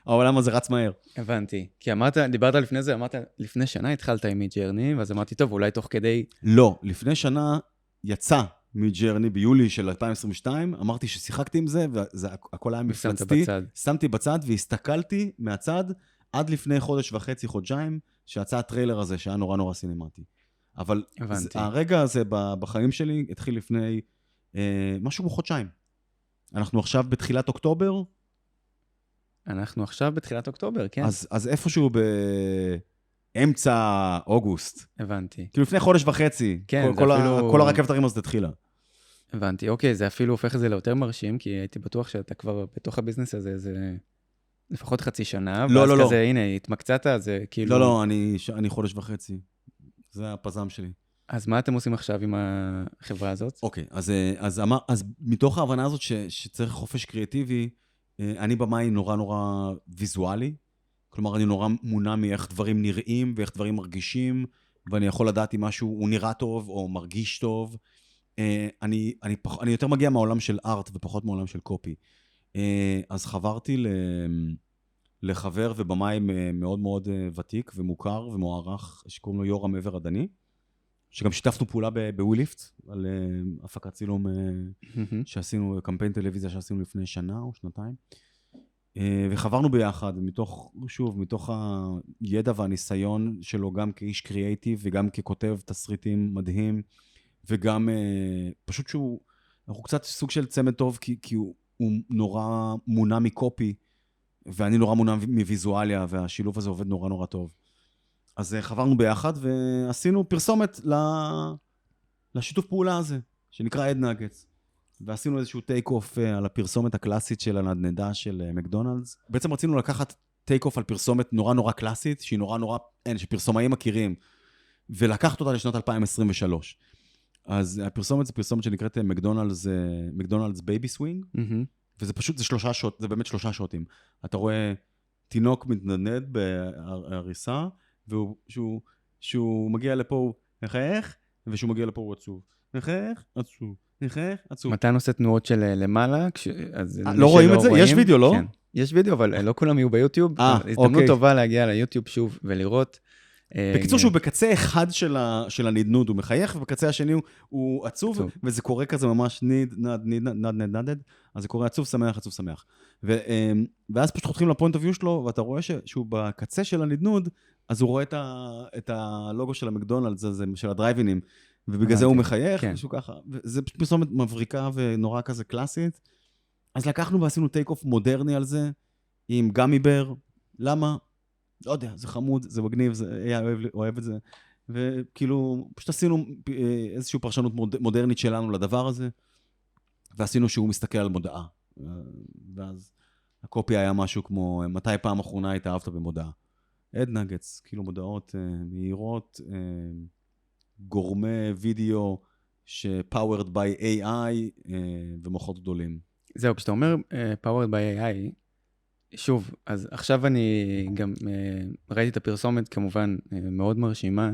העולם הזה רץ מהר. הבנתי. כי דיברת לפני זה, אמרת, לפני שנה התחלת עם מידג'רני, ואז אמרתי, טוב, אולי תוך כדי... לא, לפני שנה יצא מידג'רני ביולי של 2022, אמרתי ששיחקתי עם זה, והכל היה מפלצתי. שמתי בצד והסתכלתי מהצד עד לפני חודש וחצי, חודשיים, שיצא הטריילר הזה, שהיה נורא נורא סינמטי. אבל הרגע הזה בחיים שלי התחיל לפני משהו כמו חודשיים. אנחנו עכשיו בתחילת אוקטובר. אנחנו עכשיו בתחילת אוקטובר, כן. אז איפשהו באמצע אוגוסט. הבנתי. כאילו לפני חודש וחצי. כן, כל הרכבת הרים הזאת התחילה. הבנתי, אוקיי, זה אפילו הופך את זה ליותר מרשים, כי הייתי בטוח שאתה כבר בתוך הביזנס הזה, זה לפחות חצי שנה, ואז כזה, הנה, התמקצת, זה כאילו... לא, אני חודש וחצי. זה הפזם שלי. אז מה אתם עושים עכשיו עם החברה הזאת? אוקיי, אז מתוך ההבנה הזאת שצריך חופש קריאטיבי, אני במאי נורא נורא ויזואלי, כלומר, אני נורא מונע מאיך דברים נראים ואיך דברים מרגישים, ואני יכול לדעת אם משהו הוא נראה טוב או מרגיש טוב. אני יותר מגיע מהעולם של ארט ופחות מהעולם של קופי. אז חברתי לחבר ובמאי מאוד מאוד ותיק ומוכר ומוערך, שקוראים לו יורם עבר עדני, שגם שיתפנו פעולה בוויליפט, על הפקת צילום שעשינו, קמפיין טלוויזיה שעשינו לפני שנה או שנתיים. וחברנו ביחד, מתוך הידע והניסיון שלו, גם כאיש קריאייטיב וגם ככותב תסריטים מדהים, וגם פשוט אנחנו קצת סוג של צמד טוב, כי הוא נורא מונע מקופי, ואני נורא מונע מוויזואליה, והשילוב הזה עובד נורא נורא טוב. אז חברנו ביחד, ועשינו פרסומת לשיתוף פעולה הזה, שנקרא Ed Nuggets. ועשינו איזשהו טייק אוף על הפרסומת הקלאסית של הנדנדה של מקדונלדס. בעצם רצינו לקחת טייק אוף על פרסומת נורא נורא קלאסית, שהיא נורא נורא, שפרסומאים מכירים, ולקחת אותה לשנות 2023. אז הפרסומת זה פרסומת שנקראת מקדונלדס בייבי סווינג, וזה פשוט, זה באמת 3 שוטים. אתה רואה תינוק מתנדנד בהריסה, ושהוא מגיע לפה הוא מחייך, ושהוא מגיע לפה הוא עצוב. מחייך, עצוב. עצוב. מתן עושה תנועות של למעלה, לא רואים את זה? יש וידאו, לא? כן, יש וידאו, אבל לא כולם יהיו ביוטיוב. הזדמנות טובה להגיע ליוטיוב שוב ולראות. בקיצור שהוא בקצה אחד של הנדנוד, הוא מחייך, ובקצה השני הוא עצוב, וזה קורה כזה ממש נד, אז זה קורה עצוב שמח, עצוב שמח. ואז פשוט חותכים לפוינט אוף יו שלו, ואתה רואה שהוא בקצה של הנדנוד, אז הוא רואה את הלוגו של המקדונלדס הזה, של הדרייבינים, ובגלל זה הוא מחייך, משהו ככה. זה פרסומת מבריקה ונורא כזה קלאסית. אז לקחנו ועשינו טייק אוף מודרני על זה, עם גמי בר. למה? לא יודע, זה חמוד, זה מגניב, היה אוהב את זה. וכאילו, פשוט עשינו איזושהי פרשנות מודרנית שלנו לדבר הזה, ועשינו שהוא מסתכל על מודעה. ואז הקופי היה משהו כמו, מתי פעם אחרונה התאהבת במודעה? Ed Nuggets, כאילו מודעות מהירות, גורמי וידאו ש-powered by AI ומוחות גדולים. זהו, כשאתה אומר powered by AI, שוב, אז עכשיו אני גם ראיתי את הפרסומת כמובן מאוד מרשימה,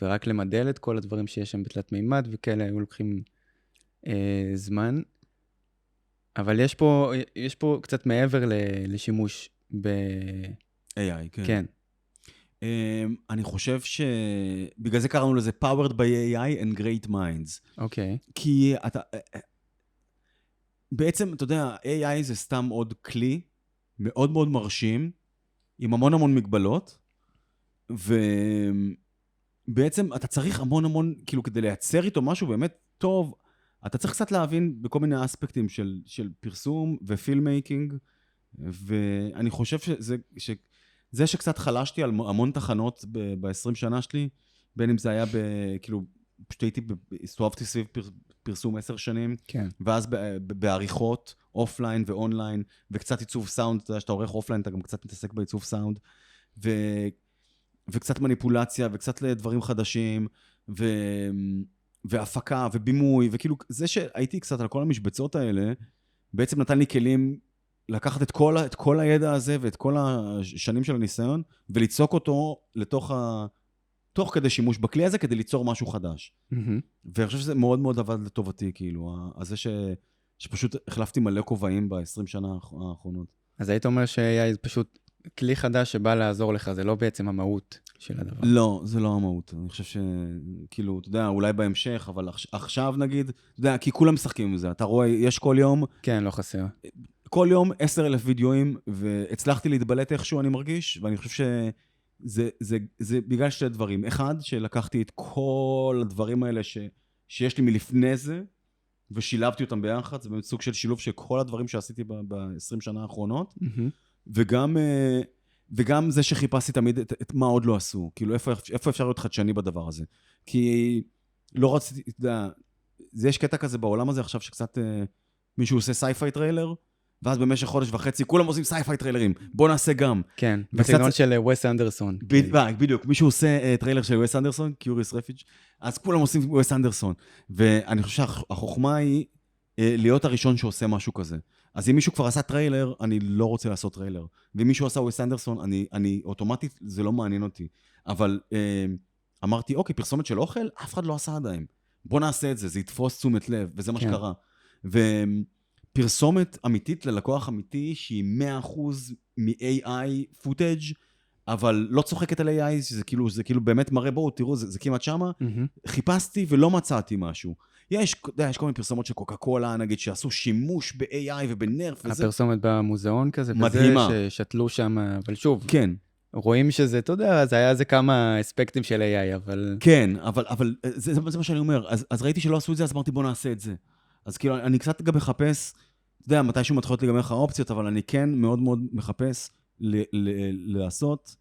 ורק למדל את כל הדברים שיש שם בתלת מימד, וכאלה היו לוקחים זמן, אבל יש פה קצת מעבר לשימוש AI, כן. כן. אני חושב שבגלל זה קראנו לזה powered by AI and great minds. אוקיי. כי בעצם, אתה יודע, AI זה סתם עוד כלי מאוד מאוד מרשים, עם המון המון מגבלות, ובעצם אתה צריך המון, כאילו כדי לייצר איתו משהו באמת טוב, אתה צריך קצת להבין בכל מיני אספקטים של פרסום ופילמייקינג, ואני חושב שזה שקצת חלשתי על המון תחנות ב-20 שנה שלי, בין אם זה היה כאילו, פשוט הסתובבתי סביב פרסום 10 שנים, כן. ואז בעריכות, אופליין ואונליין, וקצת עיצוב סאונד, אתה יודע, שאתה עורך אופליין, אתה גם קצת מתעסק בעיצוב סאונד, וקצת מניפולציה, וקצת לדברים חדשים, והפקה, ובימוי, וכאילו, זה שהייתי קצת על כל המשבצות האלה, בעצם נתן לי כלים לקחת את כל הידע הזה, ואת כל השנים של הניסיון, וליצוק אותו תוך כדי שימוש בכלי הזה, כדי ליצור משהו חדש. ואני חושב שזה מאוד מאוד עבד לטובתי, כאילו, אז זה שפשוט החלפתי מלא כובעים ב-20 שנה האחרונות. אז היית אומר ש-AI זה פשוט כלי חדש שבא לעזור לך, זה לא בעצם המהות של הדבר. לא, זה לא המהות. אני חושב שכאילו, אתה יודע, אולי בהמשך, אבל עכשיו נגיד, אתה יודע, כי כולם משחקים עם זה. אתה רואה, יש כל יום... כן, לא חסר. כל יום 10,000 וידאוים, והצלחתי להתבלט איכשהו, אני מרגיש, ואני חושב זה בגלל 2 דברים. אחד, שלקחתי את כל הדברים האלה שיש לי מלפני זה, ושילבתי אותם ביחד, זה באמת סוג של שילוב של כל הדברים שעשיתי ב-20 שנה האחרונות, וגם זה שחיפשתי תמיד את מה עוד לא עשו, כאילו איפה אפשר להיות חדשני בדבר הזה. כי לא רציתי, אתה יודע, יש קטע כזה בעולם הזה עכשיו שקצת מישהו עושה סייפיי טריילר, ואז במשך חודש וחצי, כולם עושים סייפיי טריילרים, בוא נעשה גם. כן, בסגנון של ווס אנדרסון. בדיוק, מישהו עושה טריילר של ווס אנדרסון, קיוריוס רפיג', אז כולם עושים ווס אנדרסון. ואני חושב שהחוכמה היא להיות הראשון שעושה משהו כזה. אז אם מישהו כבר עשה טריילר, אני לא רוצה לעשות טריילר. ואם מישהו עשה ווס אנדרסון, אני אוטומטית, זה לא מעניין אותי. אבל אמרתי, אוקיי, פרסומת של אוכל, אף אחד לא עשה עדיין. בוא נעשה את זה, זה יתפוס תשומת לב, וזה מה שקרה. ופרסומת אמיתית ללקוח אמיתי, שהיא 100% מ-AI פוטאג', אבל לא צוחקת על AI, זה כאילו באמת מראה, בואו, תראו, זה כמעט שמה. חיפשתי ולא מצאתי משהו. יש כל מיני פרסומות של קוקה קולה, נגיד, שעשו שימוש ב-AI ובנרף וזה. הפרסומת במוזיאון כזה, מדהימה. ששתלו שם, אבל שוב. כן. רואים שזה, אתה יודע, זה היה איזה כמה אספקטים של AI, אבל... כן, אבל זה מה שאני אומר. אז ראיתי שלא עשו את זה, אז אמרתי, בוא נעשה את זה. אז כאילו, אני קצת גם מחפש, אתה יודע, מתישהו מתחילות להיגמר לך האופציות, אבל אני כן מאוד מאוד מחפש לעשות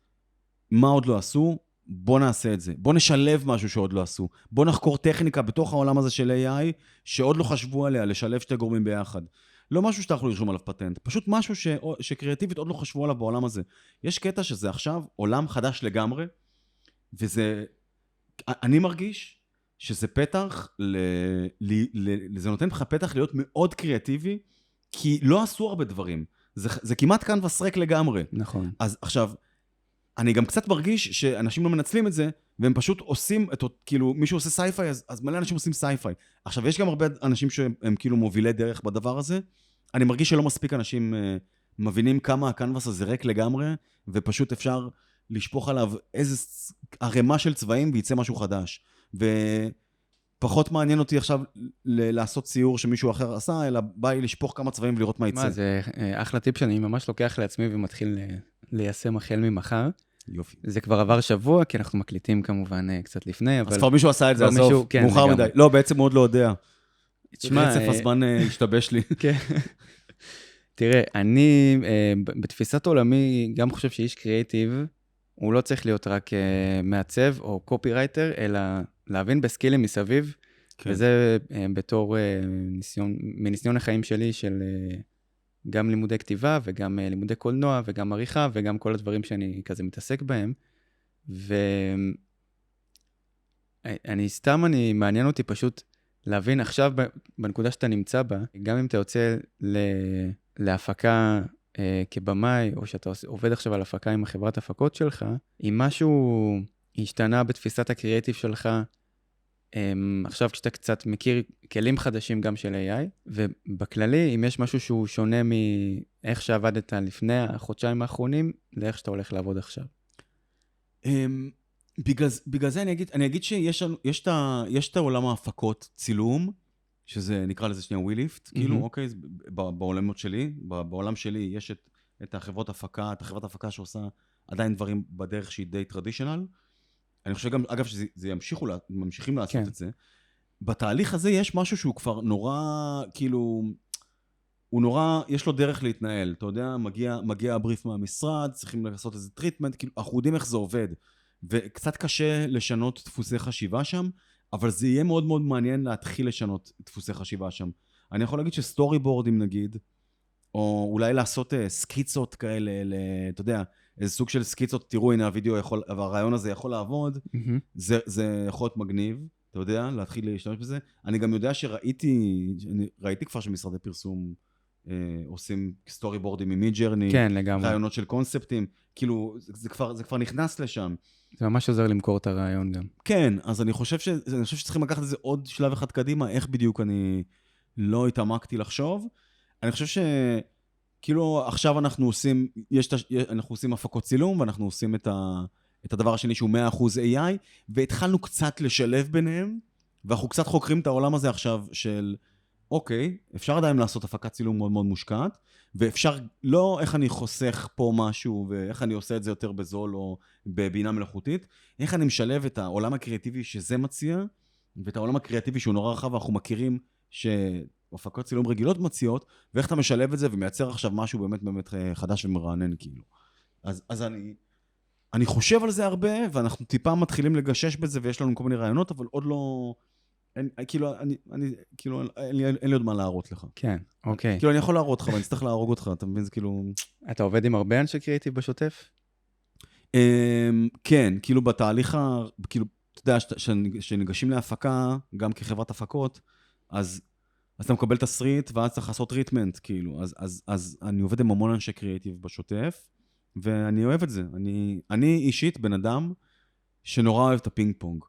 מה עוד לא עשו, בוא נעשה את זה. בוא נשלב משהו שעוד לא עשו. בוא נחקור טכניקה בתוך העולם הזה של AI, שעוד לא חשבו עליה, לשלב שתי גורמים ביחד. לא משהו שאתה יכול לרשום עליו פטנט, פשוט משהו שקריאטיבית עוד לא חשבו עליו בעולם הזה. יש קטע שזה עכשיו עולם חדש לגמרי, וזה, אני מרגיש שזה פתח, זה נותן לך פתח להיות מאוד קריאטיבי, כי לא עשו הרבה דברים. זה כמעט קנבס ריק לגמרי. נכון. אז עכשיו, אני גם קצת מרגיש שאנשים לא מנצלים את זה, והם פשוט עושים, כאילו, מישהו עושה סייפיי, אז מלא אנשים עושים סייפיי. עכשיו, יש גם הרבה אנשים שהם כאילו מובילי דרך בדבר הזה. אני מרגיש שלא מספיק אנשים מבינים כמה הקנבס הזה ריק לגמרי, ופשוט אפשר לשפוך עליו איזה הרמה של צבעים, וייצא משהו חדש. ופחות מעניין אותי עכשיו לעשות ציור שמישהו אחר עשה, אלא בא לי לשפוך כמה צבעים ולראות מה יצא. מה, זה אחלה טיפ שאני ממש לוקח לעצמי ומתחיל ליישם החל ממחר. יופי. זה כבר עבר שבוע, כי אנחנו מקליטים כמובן קצת לפני, אבל... אז כבר מישהו עשה את זה, עזוב, מאוחר מדי. לא, בעצם הוא עוד לא יודע. רצף הזמן השתבש לי. כן. תראה, אני בתפיסת עולמי גם חושב שאיש קריאיטיב, הוא לא צריך להיות רק מעצב או קופירייטר, אלא להבין בסקילים מסביב, וזה בתור מניסיון החיים שלי של גם לימודי כתיבה, וגם לימודי קולנוע, וגם עריכה, וגם כל הדברים שאני כזה מתעסק בהם. אני מעניין אותי פשוט להבין עכשיו בנקודה שאתה נמצא בה, גם אם אתה יוצא להפקה כבמאי, או שאתה עובד עכשיו על הפקה עם החברת הפקות שלך, אם משהו השתנה בתפיסת הקריאטיב שלך, עכשיו כשאתה קצת מכיר כלים חדשים גם של AI, ובכללי, אם יש משהו שהוא שונה מאיך שעבדת לפני החודשיים האחרונים, לאיך שאתה הולך לעבוד עכשיו. בגלל זה אני אגיד שיש את העולם ההפקות צילום, שזה נקרא לזה שנייה וויליפט, כאילו, אוקיי, בעולמות שלי, בעולם שלי יש את החברות הפקה, את החברת הפקה שעושה עדיין דברים בדרך שהיא די טרדישנל. אני חושב גם, אגב, שזה ממשיכים לעשות את זה. בתהליך הזה יש משהו שהוא כבר נורא, כאילו, הוא נורא, יש לו דרך להתנהל, אתה יודע, מגיע הבריף מהמשרד, צריכים לעשות איזה טריטמנט, כאילו, אנחנו יודעים איך זה עובד, וקצת קשה לשנות דפוסי חשיבה שם, אבל זה יהיה מאוד מאוד מעניין להתחיל לשנות דפוסי חשיבה שם. אני יכול להגיד שסטורי בורדים נגיד, או אולי לעשות סקיצות כאלה, אתה יודע, איזה סוג של סקיצות, תראו, הנה הוידאו יכול, והרעיון הזה יכול לעבוד, זה יכול להיות מגניב, אתה יודע, להתחיל להשתמש בזה. אני גם יודע ראיתי כבר שמשרדי פרסום עושים סטורי בורדים עם מידג'רני, כן, לגמרי. רעיונות של קונספטים, כאילו, זה כבר נכנס לשם. זה ממש עוזר למכור את הרעיון גם. כן, אז אני חושב שצריכים לקחת את זה עוד שלב אחד קדימה, איך בדיוק אני לא התעמקתי לחשוב. אני חושב שכאילו עכשיו אנחנו עושים הפקות צילום, ואנחנו עושים את הדבר השני שהוא 100% AI, והתחלנו קצת לשלב ביניהם, ואנחנו קצת חוקרים את העולם הזה עכשיו של, אוקיי, אפשר עדיין לעשות הפקת צילום מאוד מאוד מושקעת, ואפשר, לא איך אני חוסך פה משהו, ואיך אני עושה את זה יותר בזול או בבינה מלאכותית, איך אני משלב את העולם הקריאטיבי שזה מציע, ואת העולם הקריאטיבי שהוא נורא רחב, ואנחנו מכירים שהפקות צילום רגילות מציעות, ואיך אתה משלב את זה ומייצר עכשיו משהו באמת באמת חדש ומרענן כאילו. אז אני חושב על זה הרבה, ואנחנו טיפה מתחילים לגשש בזה, ויש לנו כל מיני רעיונות, אבל עוד לא... אין לי עוד מה להראות לך. כן, אוקיי. כאילו, אני יכול להראות לך, אבל אני צריך להרוג אותך, אתה מבין? זה כאילו... אתה עובד עם הרבה אנשי קריאיטיב בשוטף? כן, כאילו בתהליך, כאילו, אתה יודע, שניגשים להפקה, גם כחברת הפקות, אז אז אתה מקבל תסריט, ואז צריך לעשות טריטמנט, כאילו. אז אני עובד עם המון אנשי קריאיטיב בשוטף, ואני אוהב את זה. אני אישית בן אדם שנורא אוהב את הפינג פונג.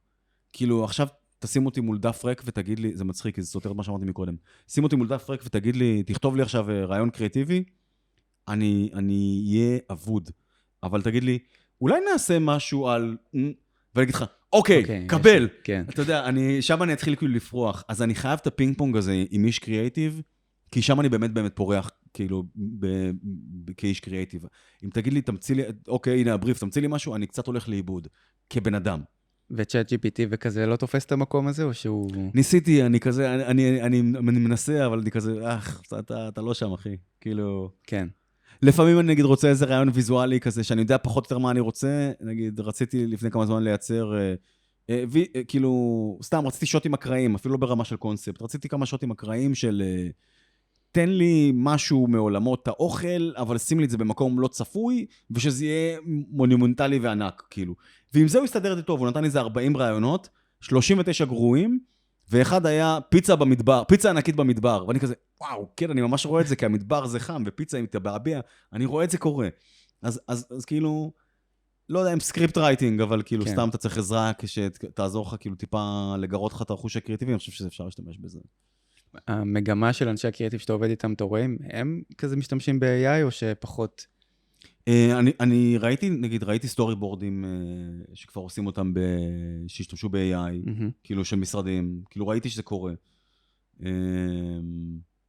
כאילו, עכשיו תשים אותי מול דף ריק ותגיד לי, זה מצחיק, כי זה סותר את מה שאמרתי מקודם. שים אותי מול דף ריק ותגיד לי, תכתוב לי עכשיו רעיון קריאיטיבי, אני אהיה אבוד. אבל תגיד לי, אולי נעשה משהו על... ואני אגיד לך, אוקיי, קבל. כן. אתה יודע, שם אני אתחיל כאילו לפרוח. אז אני חייב את הפינג פונג הזה עם איש קריאיטיב, כי שם אני באמת פורח, כאילו, כאיש קריאיטיב. אם תגיד לי, תמציא לי, אוקיי, הנה הבריף, תמציא לי משהו, אני קצת הולך לאיבוד, כבן אדם. וצ'אט GPT וכזה לא תופס את המקום הזה, או שהוא... ניסיתי, אני כזה, אני מנסה, אבל אני כזה, אתה לא שם, אחי. כאילו... כן. לפעמים אני נגיד רוצה איזה רעיון ויזואלי כזה, שאני יודע פחות או יותר מה אני רוצה, נגיד רציתי לפני כמה זמן לייצר, כאילו, סתם רציתי שוטים אקראיים, אפילו לא ברמה של קונספט, רציתי כמה שוטים אקראיים של, תן לי משהו מעולמות האוכל, אבל שים לי את זה במקום לא צפוי, ושזה יהיה מונומנטלי וענק, כאילו. ועם זה הוא הסתדר את זה טוב, הוא נתן לי איזה 40 רעיונות, 39 גרועים, ואחד היה פיצה במדבר, פיצה ענקית במדבר, ואני כזה, וואו, כן, אני ממש רואה את זה, כי המדבר זה חם, ופיצה אם תבעבע, אני רואה את זה קורה. אז כאילו, לא יודע אם סקריפט רייטינג, אבל כאילו כן. סתם אתה צריך עזרה, כשתעזור לך כאילו טיפה לגרות לך את הרכוש הקריאטיבי, אני חושב שזה אפשר להשתמש בזה. המגמה של אנשי הקריאיטיב שאתה עובד איתם, אתה רואה, הם כזה משתמשים ב-AI או שפחות? אני ראיתי סטורי בורדים שכבר עושים אותם, שהשתמשו ב-AI, כאילו של משרדים, כאילו ראיתי שזה קורה.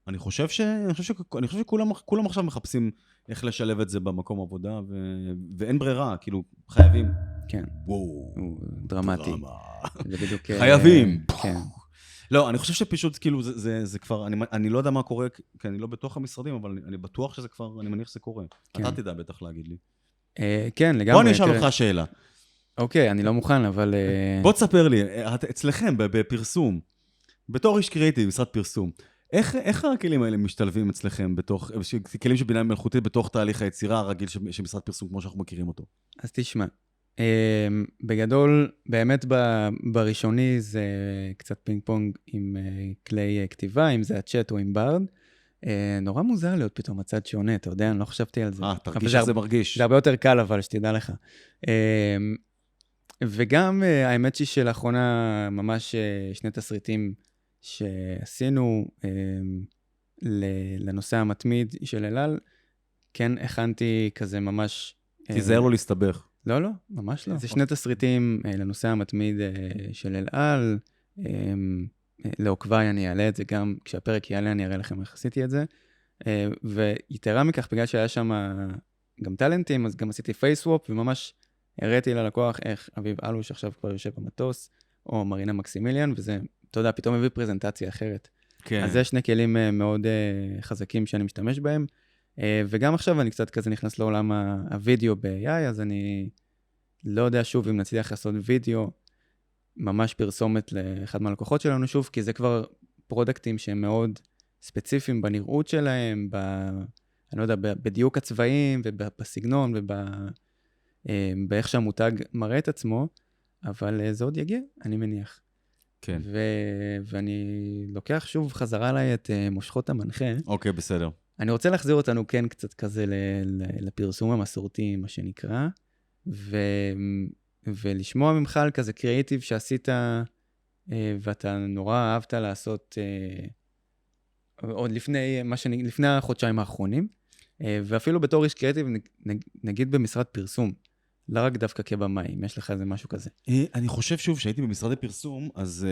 אני חושב שכולם עכשיו מחפשים איך לשלב את זה במקום עבודה, ואין ברירה, כאילו חייבים. כן. וואו. דרמטי. זה בדיוק... חייבים. כן. לא, אני חושב שפשוט כאילו זה כבר, אני לא יודע מה קורה, כי אני לא בתוך המשרדים, אבל אני בטוח שזה כבר, אני מניח שזה קורה. אתה תדע בטח להגיד לי. כן, לגמרי. בוא אני אשאל אותך שאלה. אוקיי, אני לא מוכן, אבל... בוא תספר לי, אצלכם בפרסום, בתור איש קריאיטיב, משרד פרסום, איך הכלים האלה משתלבים אצלכם בתוך, כלים של בינה מלאכותית בתוך תהליך היצירה הרגיל של משרד פרסום, כמו שאנחנו מכירים אותו? אז תשמע, בגדול, באמת בראשוני זה קצת פינג פונג עם כלי כתיבה, אם זה הצ'אט או עם ברד. נורא מוזר להיות פתאום מצד שונה, אתה יודע, אני לא חשבתי על זה. תרגיש איך זה מרגיש. זה הרבה יותר קל, אבל שתדע לך. וגם האמת שלאחרונה ממש שני תסריטים שעשינו לנושא המתמיד של אלעל, כן הכנתי כזה ממש... תיזהר לו להסתבך. לא, לא, ממש לא. זה שני תסריטים לנושא המתמיד של אלעל. לעוקביי אני אעלה את זה גם, כשהפרק יעלה אני אראה לכם איך עשיתי את זה. ויתרה מכך, בגלל שהיה שם גם טלנטים, אז גם עשיתי פייסוואפ, וממש הראיתי ללקוח איך אביב אלוש עכשיו כבר יושב במטוס, או מרינה מקסימיליאן, וזה, אתה יודע, פתאום הביא פרזנטציה אחרת. כן. אז זה שני כלים מאוד חזקים שאני משתמש בהם. וגם עכשיו אני קצת כזה נכנס לעולם הווידאו ב-AI, אז אני לא יודע שוב אם נצליח לעשות וידאו, ממש פרסומת לאחד מהלקוחות שלנו שוב, כי זה כבר פרודקטים שהם מאוד ספציפיים בנראות שלהם, אני לא יודע, בדיוק הצבעים ובסגנון ובאיך שהמותג מראה את עצמו, אבל זה עוד יגיע, אני מניח. כן. ואני לוקח שוב חזרה אליי את מושכות המנחה. אוקיי, בסדר. אני רוצה להחזיר אותנו כן קצת כזה לפרסום המסורתי, מה שנקרא, ולשמוע ממך על כזה קריאיטיב שעשית, ואתה נורא אהבת לעשות עוד לפני החודשיים האחרונים, ואפילו בתור איש קריאיטיב, נגיד במשרד פרסום, לא רק דווקא כבמאי, אם יש לך איזה משהו כזה. אני חושב שוב שהייתי במשרד הפרסום, אז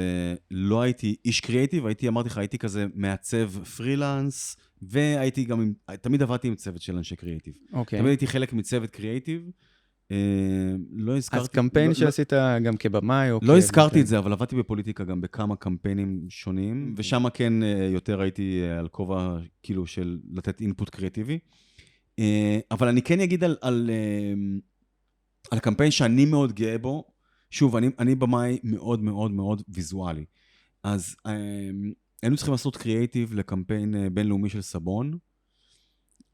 לא הייתי איש קריאיטיב, אמרתי לך, הייתי כזה מעצב פרילנס, והייתי גם, תמיד עבדתי עם צוות של אנשי קריאיטיב. אוקיי. תמיד הייתי חלק מצוות קריאיטיב. לא הזכרתי... אז קמפיין שעשית גם כבמאי או... לא הזכרתי את זה, אבל עבדתי בפוליטיקה גם בכמה קמפיינים שונים, ושם כן יותר הייתי על כובע כאילו של לתת אינפוט קריאיטיבי. אבל אני כן אגיד על הקמפיין שאני מאוד גאה בו. שוב, אני במאי מאוד מאוד מאוד ויזואלי. אז היינו צריכים לעשות קריאיטיב לקמפיין בינלאומי של סבון,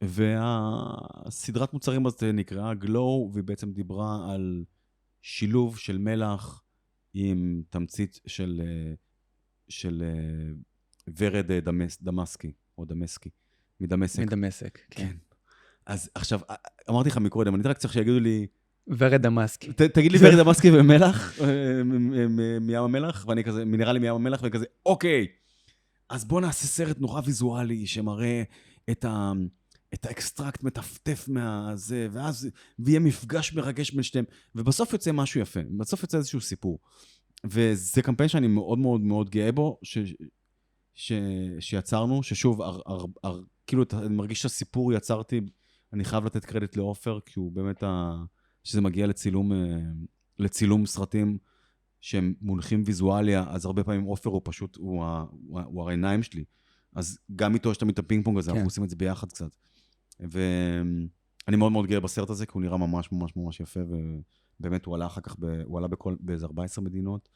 והסדרת מוצרים הזאת נקראה גלו, והיא בעצם דיברה על שילוב של מלח עם תמצית של ורד דמסקי, או דמסקי, מדמשק. מדמשק, כן. כן. אז עכשיו, אמרתי לך מקודם, אני רק צריך שיגידו לי, ורד דמשקי. תגיד לי ורד דמשקי ומלח, מים המלח, ואני כזה, מינרלי מים המלח, וכזה, אוקיי, אז בוא נעשה סרט נורא ויזואלי, שמראה את האקסטרקט מטפטף מהזה, ואז ויהיה מפגש מרגש בין שתיהם, ובסוף יוצא משהו יפה, בסוף יוצא איזשהו סיפור. וזה קמפיין שאני מאוד מאוד מאוד גאה בו, שיצרנו, ששוב, כאילו, אני מרגיש שהסיפור יצרתי, אני חייב לתת קרדיט לאופר, כי הוא באמת, שזה מגיע לצילום סרטים שהם מונחים ויזואליה, אז הרבה פעמים אופר הוא פשוט, הוא העיניים שלי. אז גם איתו יש תמיד את הפינג פונג הזה, אנחנו עושים את זה ביחד קצת. ואני מאוד מאוד גאה בסרט הזה, כי הוא נראה ממש ממש ממש יפה, ובאמת הוא עלה אחר כך, הוא עלה באיזה 14 מדינות,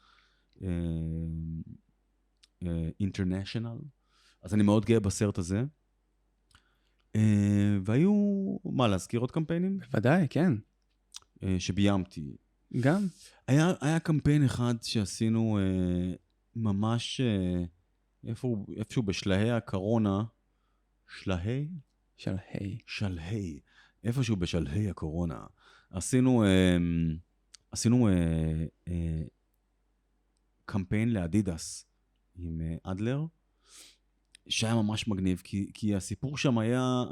אינטרנשיונל. אז אני מאוד גאה בסרט הזה. והיו, מה, להזכיר עוד קמפיינים? בוודאי, כן. שביימתי. גם? היה קמפיין אחד שעשינו ממש איפשהו בשלהי הקורונה, שלהי? שלהי. איפשהו בשלהי הקורונה. עשינו קמפיין לאדידס עם אדלר, שהיה ממש מגניב, כי הסיפור שם היה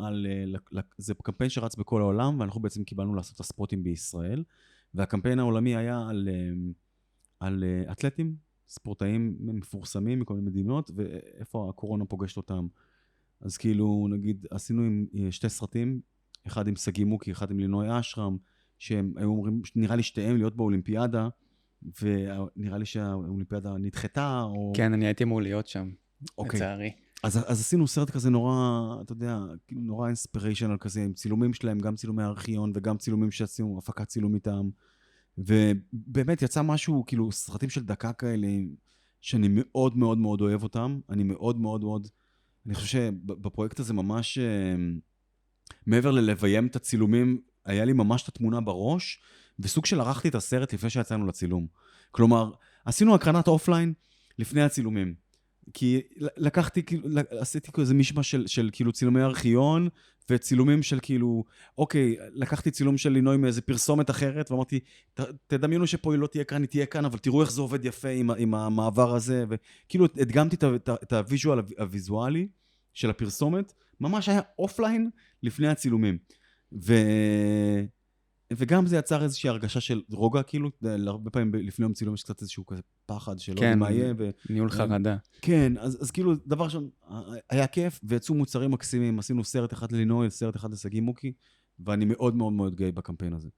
זה קמפיין שרץ בכל העולם, ואנחנו בעצם קיבלנו לעשות את הספוטים בישראל, והקמפיין העולמי היה על אתלטים, ספורטאים מפורסמים מכל מיני מדינות, ואיפה הקורונה פוגשת אותם. אז כאילו, נגיד, עשינו עם שתי סרטים, אחד עם סגי מוקי, אחד עם לינוי אשרם, שהם היו אומרים, נראה לי שתיהם להיות באולימפיאדה, ונראה לי שהאולימפיאדה נדחתה, או... כן, אני הייתי אמור להיות שם, לצערי. אז עשינו סרט כזה נורא, אתה יודע, נורא אינספיריישנל כזה, עם צילומים שלהם, גם צילומי הארכיון, וגם צילומים שעשינו, הפקת צילום איתם. ובאמת יצא משהו, כאילו, סרטים של דקה כאלה, שאני מאוד מאוד מאוד אוהב אותם. אני מאוד מאוד מאוד, אני חושב שבפרויקט הזה ממש, מעבר ללביים את הצילומים, היה לי ממש את התמונה בראש, וסוג של ערכתי את הסרט לפני שיצאנו לצילום. כלומר, עשינו הקרנת אופליין לפני הצילומים. כי לקחתי, עשיתי איזה מישמה של כאילו צילומי ארכיון, וצילומים של כאילו, אוקיי, לקחתי צילום של לינוי מאיזה פרסומת אחרת, ואמרתי, תדמיינו שפה היא לא תהיה כאן, היא תהיה כאן, אבל תראו איך זה עובד יפה עם המעבר הזה, וכאילו הדגמתי את הוויז'ואל הוויזואלי של הפרסומת, ממש היה אופליין לפני הצילומים. וגם זה יצר איזושהי הרגשה של רוגע, כאילו, הרבה פעמים לפני יום צילום יש קצת איזשהו כזה פחד שלא יודע מה יהיה. ניהול חרדה. כן, אז כאילו, דבר ראשון, היה כיף, ויצאו מוצרים מקסימים, עשינו סרט אחד ללינוי, סרט אחד לסגי מוקי, ואני מאוד מאוד מאוד גאה בקמפיין הזה.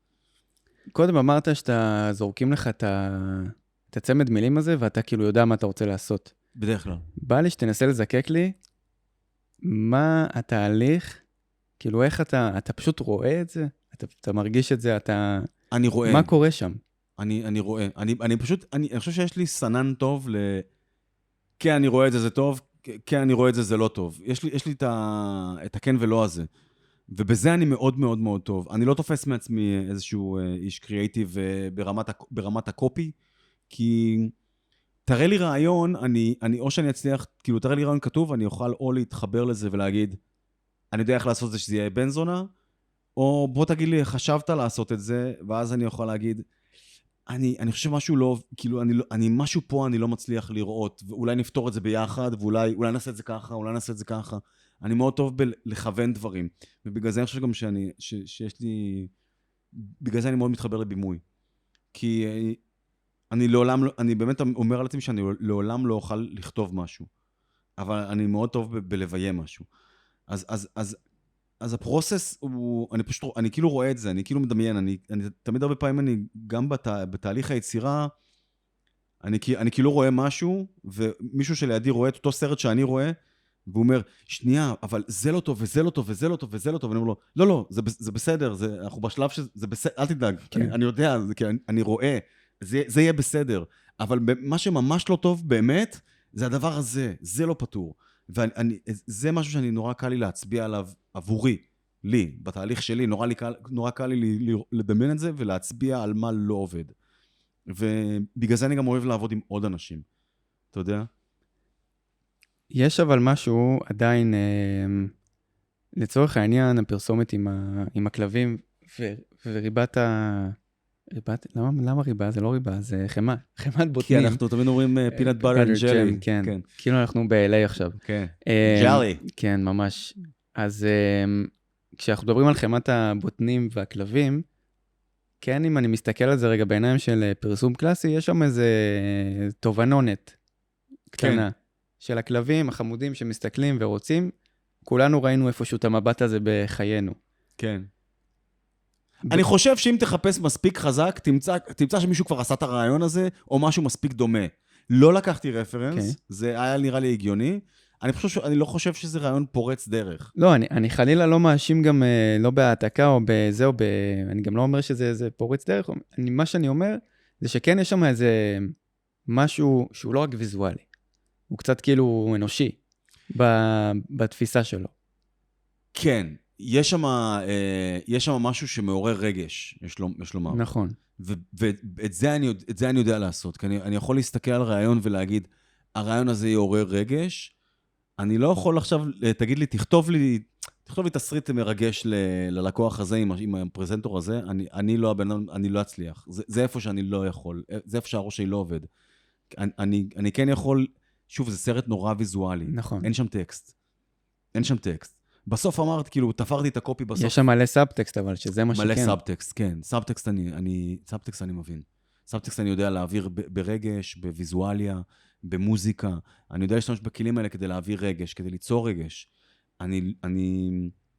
קודם אמרת שאתה זורקים לך את הצמד מילים הזה, ואתה כאילו יודע מה אתה רוצה לעשות. בדרך כלל. בא לי שתנסה לזקק לי, מה התהליך, כאילו איך אתה פשוט רואה את זה? אתה מרגיש את זה, אני רואה. מה קורה שם? אני רואה. אני פשוט, אני חושב שיש לי סנן טוב כן, אני רואה את זה, זה טוב, כן, אני רואה את זה, זה לא טוב. יש לי את הכן ולא הזה. ובזה אני מאוד מאוד מאוד טוב. אני לא תופס מעצמי איזשהו איש קריאייטיב ברמת הקופי, כי תראה לי רעיון, או שאני אצליח, כאילו תראה לי רעיון כתוב, אני אוכל או להתחבר לזה ולהגיד, אני יודע איך לעשות את זה שזה יהיה בן זונה, או בוא תגיד לי, חשבת לעשות את זה, ואז אני יכול להגיד, אני חושב משהו לא, כאילו, משהו פה אני לא מצליח לראות, ואולי נפתור את זה ביחד, ואולי נעשה את זה ככה, אולי נעשה את זה ככה. אני מאוד טוב לכוון דברים, ובגלל זה אני חושב גם שיש לי, בגלל זה אני מאוד מתחבר לבימוי. כי אני באמת אומר על עצמי שאני לעולם לא אוכל לכתוב משהו, אבל אני מאוד טוב בלביים משהו. אז הפרוסס הוא, אני כאילו רואה את זה, אני כאילו מדמיין, אני תמיד הרבה פעמים, גם בתהליך היצירה, אני כאילו רואה משהו, ומישהו שלידי רואה את אותו סרט שאני רואה, והוא אומר, שנייה, אבל זה לא טוב, וזה לא טוב, וזה לא טוב, וזה לא טוב, ואני אומר לו, לא, זה בסדר, אנחנו בשלב שזה בסדר, אל תדאג, אני יודע, אני רואה, זה יהיה בסדר, אבל מה שממש לא טוב באמת, זה הדבר הזה, זה לא פתור. וזה משהו שאני נורא קל לי להצביע עליו עבורי, לי, בתהליך שלי, נורא קל לי לדמיין את זה ולהצביע על מה לא עובד. ובגלל זה אני גם אוהב לעבוד עם עוד אנשים, אתה יודע? יש אבל משהו עדיין, לצורך העניין, הפרסומת עם הכלבים וריבת למה ריבה? זה לא ריבה, זה חמת כי בוטנים. אנחנו תמיד אומרים peanut butter and jelly. כן, כאילו אנחנו ב-LA עכשיו. כן, ג'לי. כן, ממש. אז כשאנחנו מדברים על חמת הבוטנים והכלבים, כן, אם אני מסתכל על זה רגע בעיניים של פרסום קלאסי, יש שם איזה תובנונת קטנה של הכלבים החמודים שמסתכלים ורוצים. כולנו ראינו איפשהו את המבט הזה בחיינו. כן. אני חושב שאם תחפש מספיק חזק, תמצא שמישהו כבר עשה את הרעיון הזה, או משהו מספיק דומה. לא לקחתי רפרנס, זה היה נראה לי הגיוני. אני לא חושב שזה רעיון פורץ דרך. לא, אני חלילה לא מאשים גם, לא בהעתקה או בזה, אני גם לא אומר שזה פורץ דרך. מה שאני אומר, זה שכן יש שם איזה משהו שהוא לא רק ויזואלי. הוא קצת כאילו אנושי, בתפיסה שלו. כן, יש שם משהו שמעורר רגש, יש לומר. נכון. ואת זה אני יודע לעשות, כי אני יכול להסתכל על רעיון ולהגיד, הרעיון הזה יעורר רגש, אני לא יכול עכשיו, תגיד לי, תכתוב לי תסריט מרגש ללקוח הזה עם הפרזנטור הזה, אני לא אצליח. זה איפה שאני לא יכול, זה איפה שהראש שלי לא עובד. אני כן יכול, שוב, זה סרט נורא ויזואלי. נכון. אין שם טקסט. בסוף אמרת, כאילו, תפרתי את הקופי בסוף. יש שם מלא סאבטקסט, אבל שזה מה שכן. מלא סאבטקסט, כן. סאבטקסט אני מבין. סאבטקסט אני יודע להעביר ברגש, בוויזואליה, במוזיקה. אני יודע להשתמש בכלים האלה כדי להעביר רגש, כדי ליצור רגש.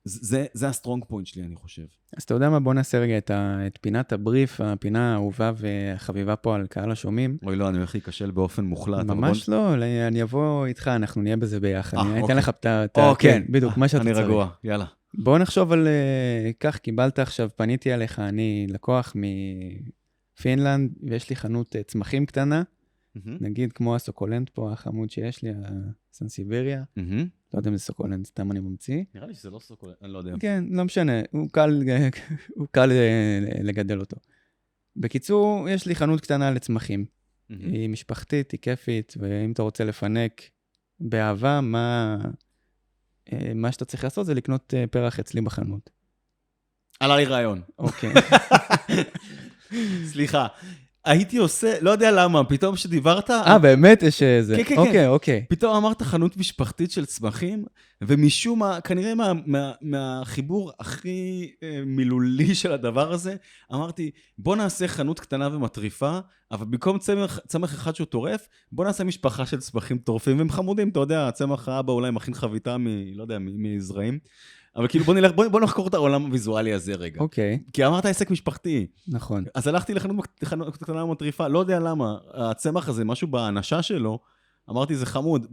זה הסטרונג פוינט שלי, אני חושב. אז אתה יודע מה? בוא נעשה רגע את פינת הבריף, הפינה האהובה והחביבה פה על קהל השומעים. אוי לא, אני הולך להיכשל באופן מוחלט. ממש לא, אני אבוא איתך, אנחנו נהיה בזה ביחד. אני אתן לך את כן, בדיוק, מה שאתה צריך. אני רגוע, יאללה. בוא נחשוב על כך, קיבלת עכשיו, פניתי עליך, אני לקוח מפינלנד, ויש לי חנות צמחים קטנה, נגיד כמו הסוקולנט פה, החמוד שיש לי, הסנסיבריה. לא יודע אם זה סוקולנט, סתם אני ממציא. נראה לי שזה לא סוקולנט, אני לא יודע. כן, לא משנה, הוא קל לגדל אותו. בקיצור, יש לי חנות קטנה לצמחים. היא משפחתית, היא כיפית, ואם אתה רוצה לפנק באהבה, מה שאתה צריך לעשות זה לקנות פרח אצלי בחנות. עלה לי רעיון. אוקיי. סליחה. הייתי עושה, לא יודע למה, פתאום שדיברת... באמת יש איזה... כן, כן, כן. פתאום אמרת חנות משפחתית של צמחים, ומשום מה, כנראה מהחיבור הכי מילולי של הדבר הזה, אמרתי, בוא נעשה חנות קטנה ומטריפה, אבל במקום צמח אחד שהוא טורף, בוא נעשה משפחה של צמחים טורפים, והם חמודים, אתה יודע, הצמח האבא אולי מכין חביתה לא יודע, מזרעים. אבל כאילו בוא נחקור את העולם הוויזואלי הזה רגע. אוקיי. כי אמרת עסק משפחתי. נכון. אז הלכתי לחנות קטנה ומטריפה, לא יודע למה, הצמח הזה, משהו באנשה שלו, אמרתי, זה חמוד,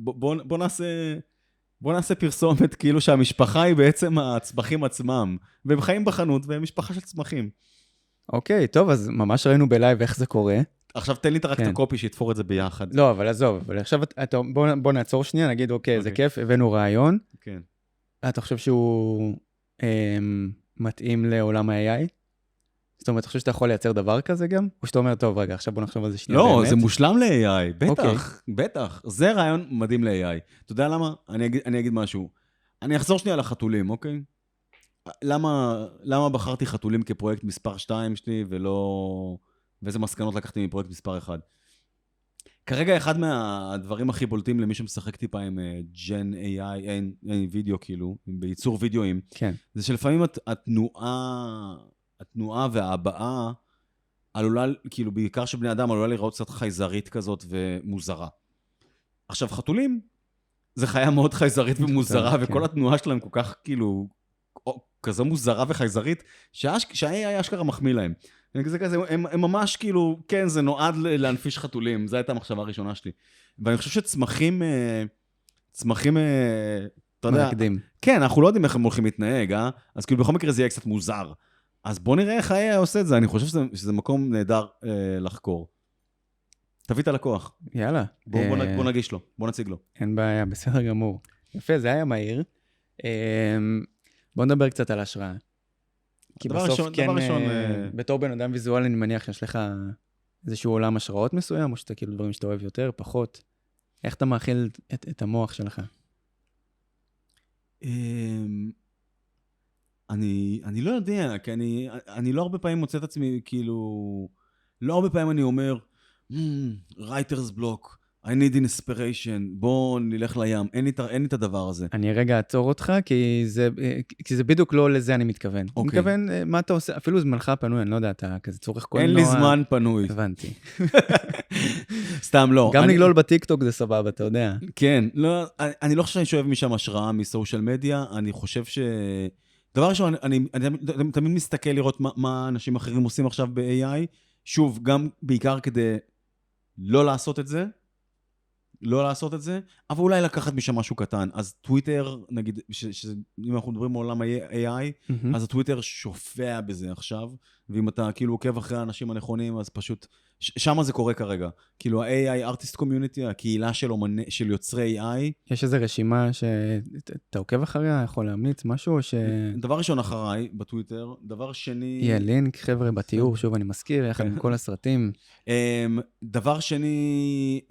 בוא נעשה פרסומת, כאילו שהמשפחה היא בעצם הצמחים עצמם, והם חיים בחנות, והם משפחה של צמחים. אוקיי, טוב, אז ממש ראינו בלייב איך זה קורה. עכשיו תן לי רק את הקופי שיתפור את זה ביחד. לא, אבל עזוב, אבל עכשיו בוא נעצור שנייה, נגיד, אוקיי, זה כיף, הבאנו רעיון. כן. אתה חושב שהוא מתאים לעולם ה-AI? זאת אומרת, אתה חושב שאתה יכול לייצר דבר כזה גם? או שאתה אומר, טוב, רגע, עכשיו בוא נחשוב על זה שנייה באמת. לא, זה מושלם ל-AI, בטח, בטח. זה רעיון מדהים ל-AI. אתה יודע למה? אני אגיד משהו. אני אחזור שנייה לחתולים, אוקיי? למה בחרתי חתולים כפרויקט מספר 2 שלי, ואיזה מסקנות לקחתי מפרויקט מספר 1? כרגע אחד מהדברים הכי בולטים למי שמשחק טיפה עם ג'ן AI, וידאו כאילו, בייצור וידאוים, כן. זה שלפעמים התנועה וההבעה עלולה, כאילו בעיקר שבני אדם עלולה לראות קצת חייזרית כזאת ומוזרה. עכשיו חתולים, זה חיה מאוד חייזרית ומוזרה, וכל התנועה שלהם כל כך כאילו, כזו מוזרה וחייזרית, שה-AI אשכרה מחמיא להם. זה כזה, הם ממש כאילו, כן, זה נועד להנפיש חתולים, זו הייתה המחשבה הראשונה שלי. ואני חושב שצמחים, אתה יודע, מקדים. כן, אנחנו לא יודעים איך הם הולכים להתנהג, אז כאילו בכל מקרה זה יהיה קצת מוזר. אז בוא נראה איך ה-AI עושה את זה, אני חושב שזה מקום נהדר לחקור. תביא את הלקוח. יאללה. בוא נגיש לו, בוא נציג לו. אין בעיה, בסדר גמור. יפה, זה היה מהיר. בוא נדבר קצת על השראה. כי בסוף כן, בתור בן אדם ויזואלי, אני מניח שיש לך איזשהו עולם השראות מסוים, או שאתה כאילו דברים שאתה אוהב יותר, פחות. איך אתה מאכיל את המוח שלך? אני לא יודע, כי אני לא הרבה פעמים מוצא את עצמי, כאילו, לא הרבה פעמים אני אומר, writer's block, I need inspiration, בוא נלך לים, אין לי את הדבר הזה. אני רגע אעצור אותך, כי זה בדיוק לא לזה אני מתכוון. אני מתכוון, מה אתה עושה, אפילו זמנך פנוי, אני לא יודע, אתה כזה צורך קולנוע. אין לי זמן פנוי. הבנתי. סתם לא. גם לגלול בטיקטוק זה סבבה, אתה יודע. כן, לא, אני לא חושב שאני שואב משם השראה מסושיאל מדיה, אני חושב דבר ראשון, אני תמיד מסתכל לראות מה אנשים אחרים עושים עכשיו ב-AI, שוב, גם בעיקר כדי לא לעשות את זה, אבל אולי לקחת משם משהו קטן. אז טוויטר, נגיד, אם אנחנו מדברים מעולם ה-AI, אז הטוויטר שופע בזה עכשיו, ואם אתה כאילו עוקב אחרי האנשים הנכונים, אז פשוט, שם זה קורה כרגע. כאילו ה-AI Artist Community, הקהילה של יוצרי AI. יש איזו רשימה שאתה עוקב אחריה, יכול להמליץ משהו, או ש... דבר ראשון אחריי בטוויטר, דבר שני... יהיה לינק, חבר'ה, בתיאור, שוב אני מזכיר, יחד עם כל הסרטים. דבר שני...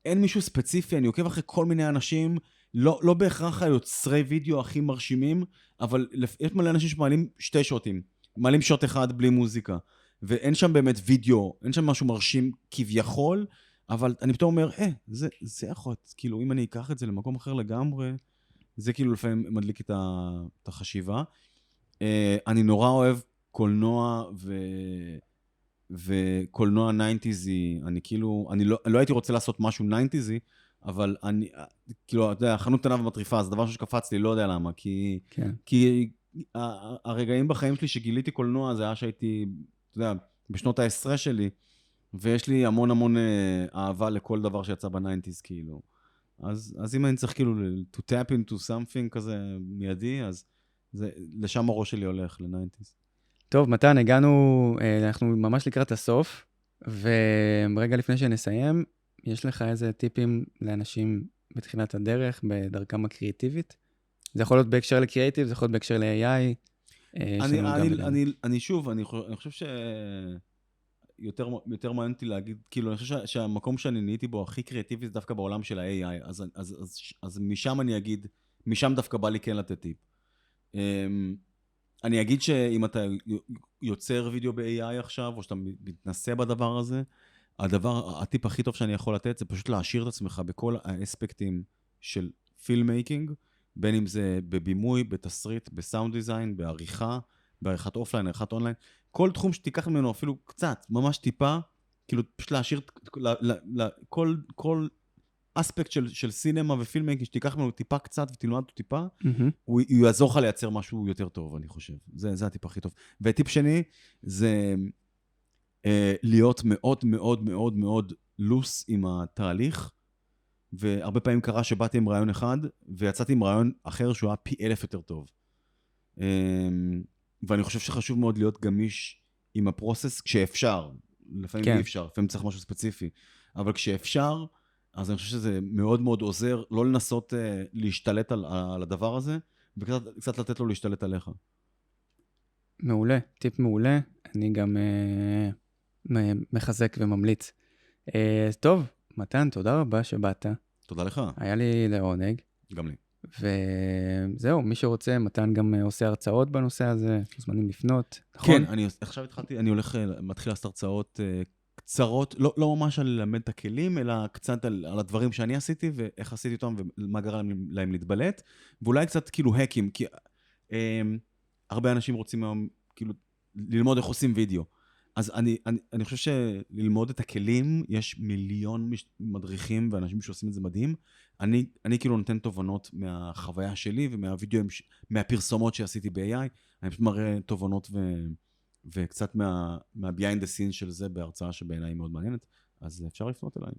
אין מישהו ספציפי, אני עוקב אחרי כל מיני אנשים, לא בהכרח היוצרי וידאו הכי מרשימים, אבל יש מלא אנשים שמעלים 2 שוטים, מעלים שוט אחד בלי מוזיקה, ואין שם באמת וידאו, אין שם משהו מרשים כביכול, אבל אני פתאום אומר, זה יכול, כאילו אם אני אקח את זה למקום אחר לגמרי, זה כאילו לפעמים מדליק את החשיבה. אני נורא אוהב קולנוע וקולנוע 90s, אני לא הייתי רוצה לעשות משהו 90s, אבל אני, כאילו, אתה יודע, חנות קטנה ומטריפה, זה דבר שקפץ לי, לא יודע למה, כי הרגעים בחיים שלי שגיליתי קולנוע, זה היה שהייתי, אתה יודע, בשנות ה-10 שלי, ויש לי המון אהבה לכל דבר שיצא ב-90s, כאילו. אז אם אני צריך כאילו to tap into something כזה מיידי, אז לשם הראש שלי הולך, ל-90s. טוב, מתן, אנחנו ממש לקראת הסוף, ורגע לפני שנסיים, יש לך איזה טיפים לאנשים בתחילת הדרך, בדרכם הקריאטיבית? זה יכול להיות בהקשר לקריאטיב, זה יכול להיות בהקשר ל-AI. אני חושב שיותר מעניין אותי להגיד, כאילו, אני חושב שהמקום שאני נהייתי בו הכי קריאטיבי זה דווקא בעולם של ה-AI, אז משם אני אגיד, משם דווקא בא לי כן לתת טיפ. אני אגיד שאם אתה יוצר וידאו ב-AI עכשיו, או שאתה מתנסה בדבר הזה, הטיפ הכי טוב שאני יכול לתת, זה פשוט להשאיר את עצמך בכל האספקטים של פילמייקינג, בין אם זה בבימוי, בתסריט, בסאונד דיזיין, בעריכת אופליין, עריכת אונליין, כל תחום שתיקח ממנו אפילו קצת, ממש טיפה, כאילו פשוט להשאיר כל אספקט של סינמה ופילמייקינג, שתיקח ממנו טיפה קצת ותלמד אותו טיפה, הוא יעזור לך לייצר משהו יותר טוב, אני חושב. זה הטיפ הכי טוב. וטיפ שני, זה להיות מאוד מאוד מאוד מאוד לוס עם התהליך, והרבה פעמים קרה שבאתי עם רעיון אחד, ויצאתי עם רעיון אחר שהוא היה פי 1000 יותר טוב. ואני חושב שחשוב מאוד להיות גמיש עם הפרוסס, כשאפשר. לפעמים אי אפשר, לפעמים צריך משהו ספציפי. אבל כשאפשר, אז אני חושב שזה מאוד מאוד עוזר, לא לנסות להשתלט על הדבר הזה, וקצת לתת לו להשתלט עליך. מעולה, טיפ מעולה. אני גם מחזק וממליץ. טוב, מתן, תודה רבה שבאת. תודה לך. היה לי לעונג. גם לי. וזהו, מי שרוצה, מתן גם עושה הרצאות בנושא הזה, זמנים לפנות, נכון? כן, עכשיו אני מתחיל לעשות הרצאות קצרות, לא ממש על ללמד את הכלים, אלא קצת על הדברים שאני עשיתי, ואיך עשיתי אותם, ומה גרם להם להתבלט, ואולי קצת כאילו האקים, כי הרבה אנשים רוצים היום כאילו ללמוד איך עושים וידאו. אז אני חושב שללמוד את הכלים, יש מיליון מדריכים ואנשים שעושים את זה מדהים. אני כאילו נותן תובנות מהחוויה שלי ומהווידאו, מהפרסומות שעשיתי ב-AI. אני פשוט מראה תובנות וקצת מה-behind the scenes של זה בהרצאה שבעיניי היא מאוד מעניינת. אז אפשר לפנות אליי.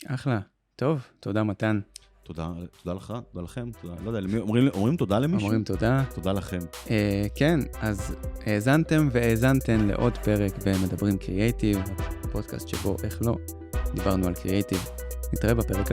אחלה. טוב, תודה מתן. תודה לך, תודה לכם, תודה, לא יודע, אומרים תודה למישהו? אומרים תודה. תודה לכם. כן, אז האזנתם והאזנתן לעוד פרק במדברים קריאייטיב, פודקאסט שבו, איך לא, דיברנו על קריאייטיב. נתראה בפרק.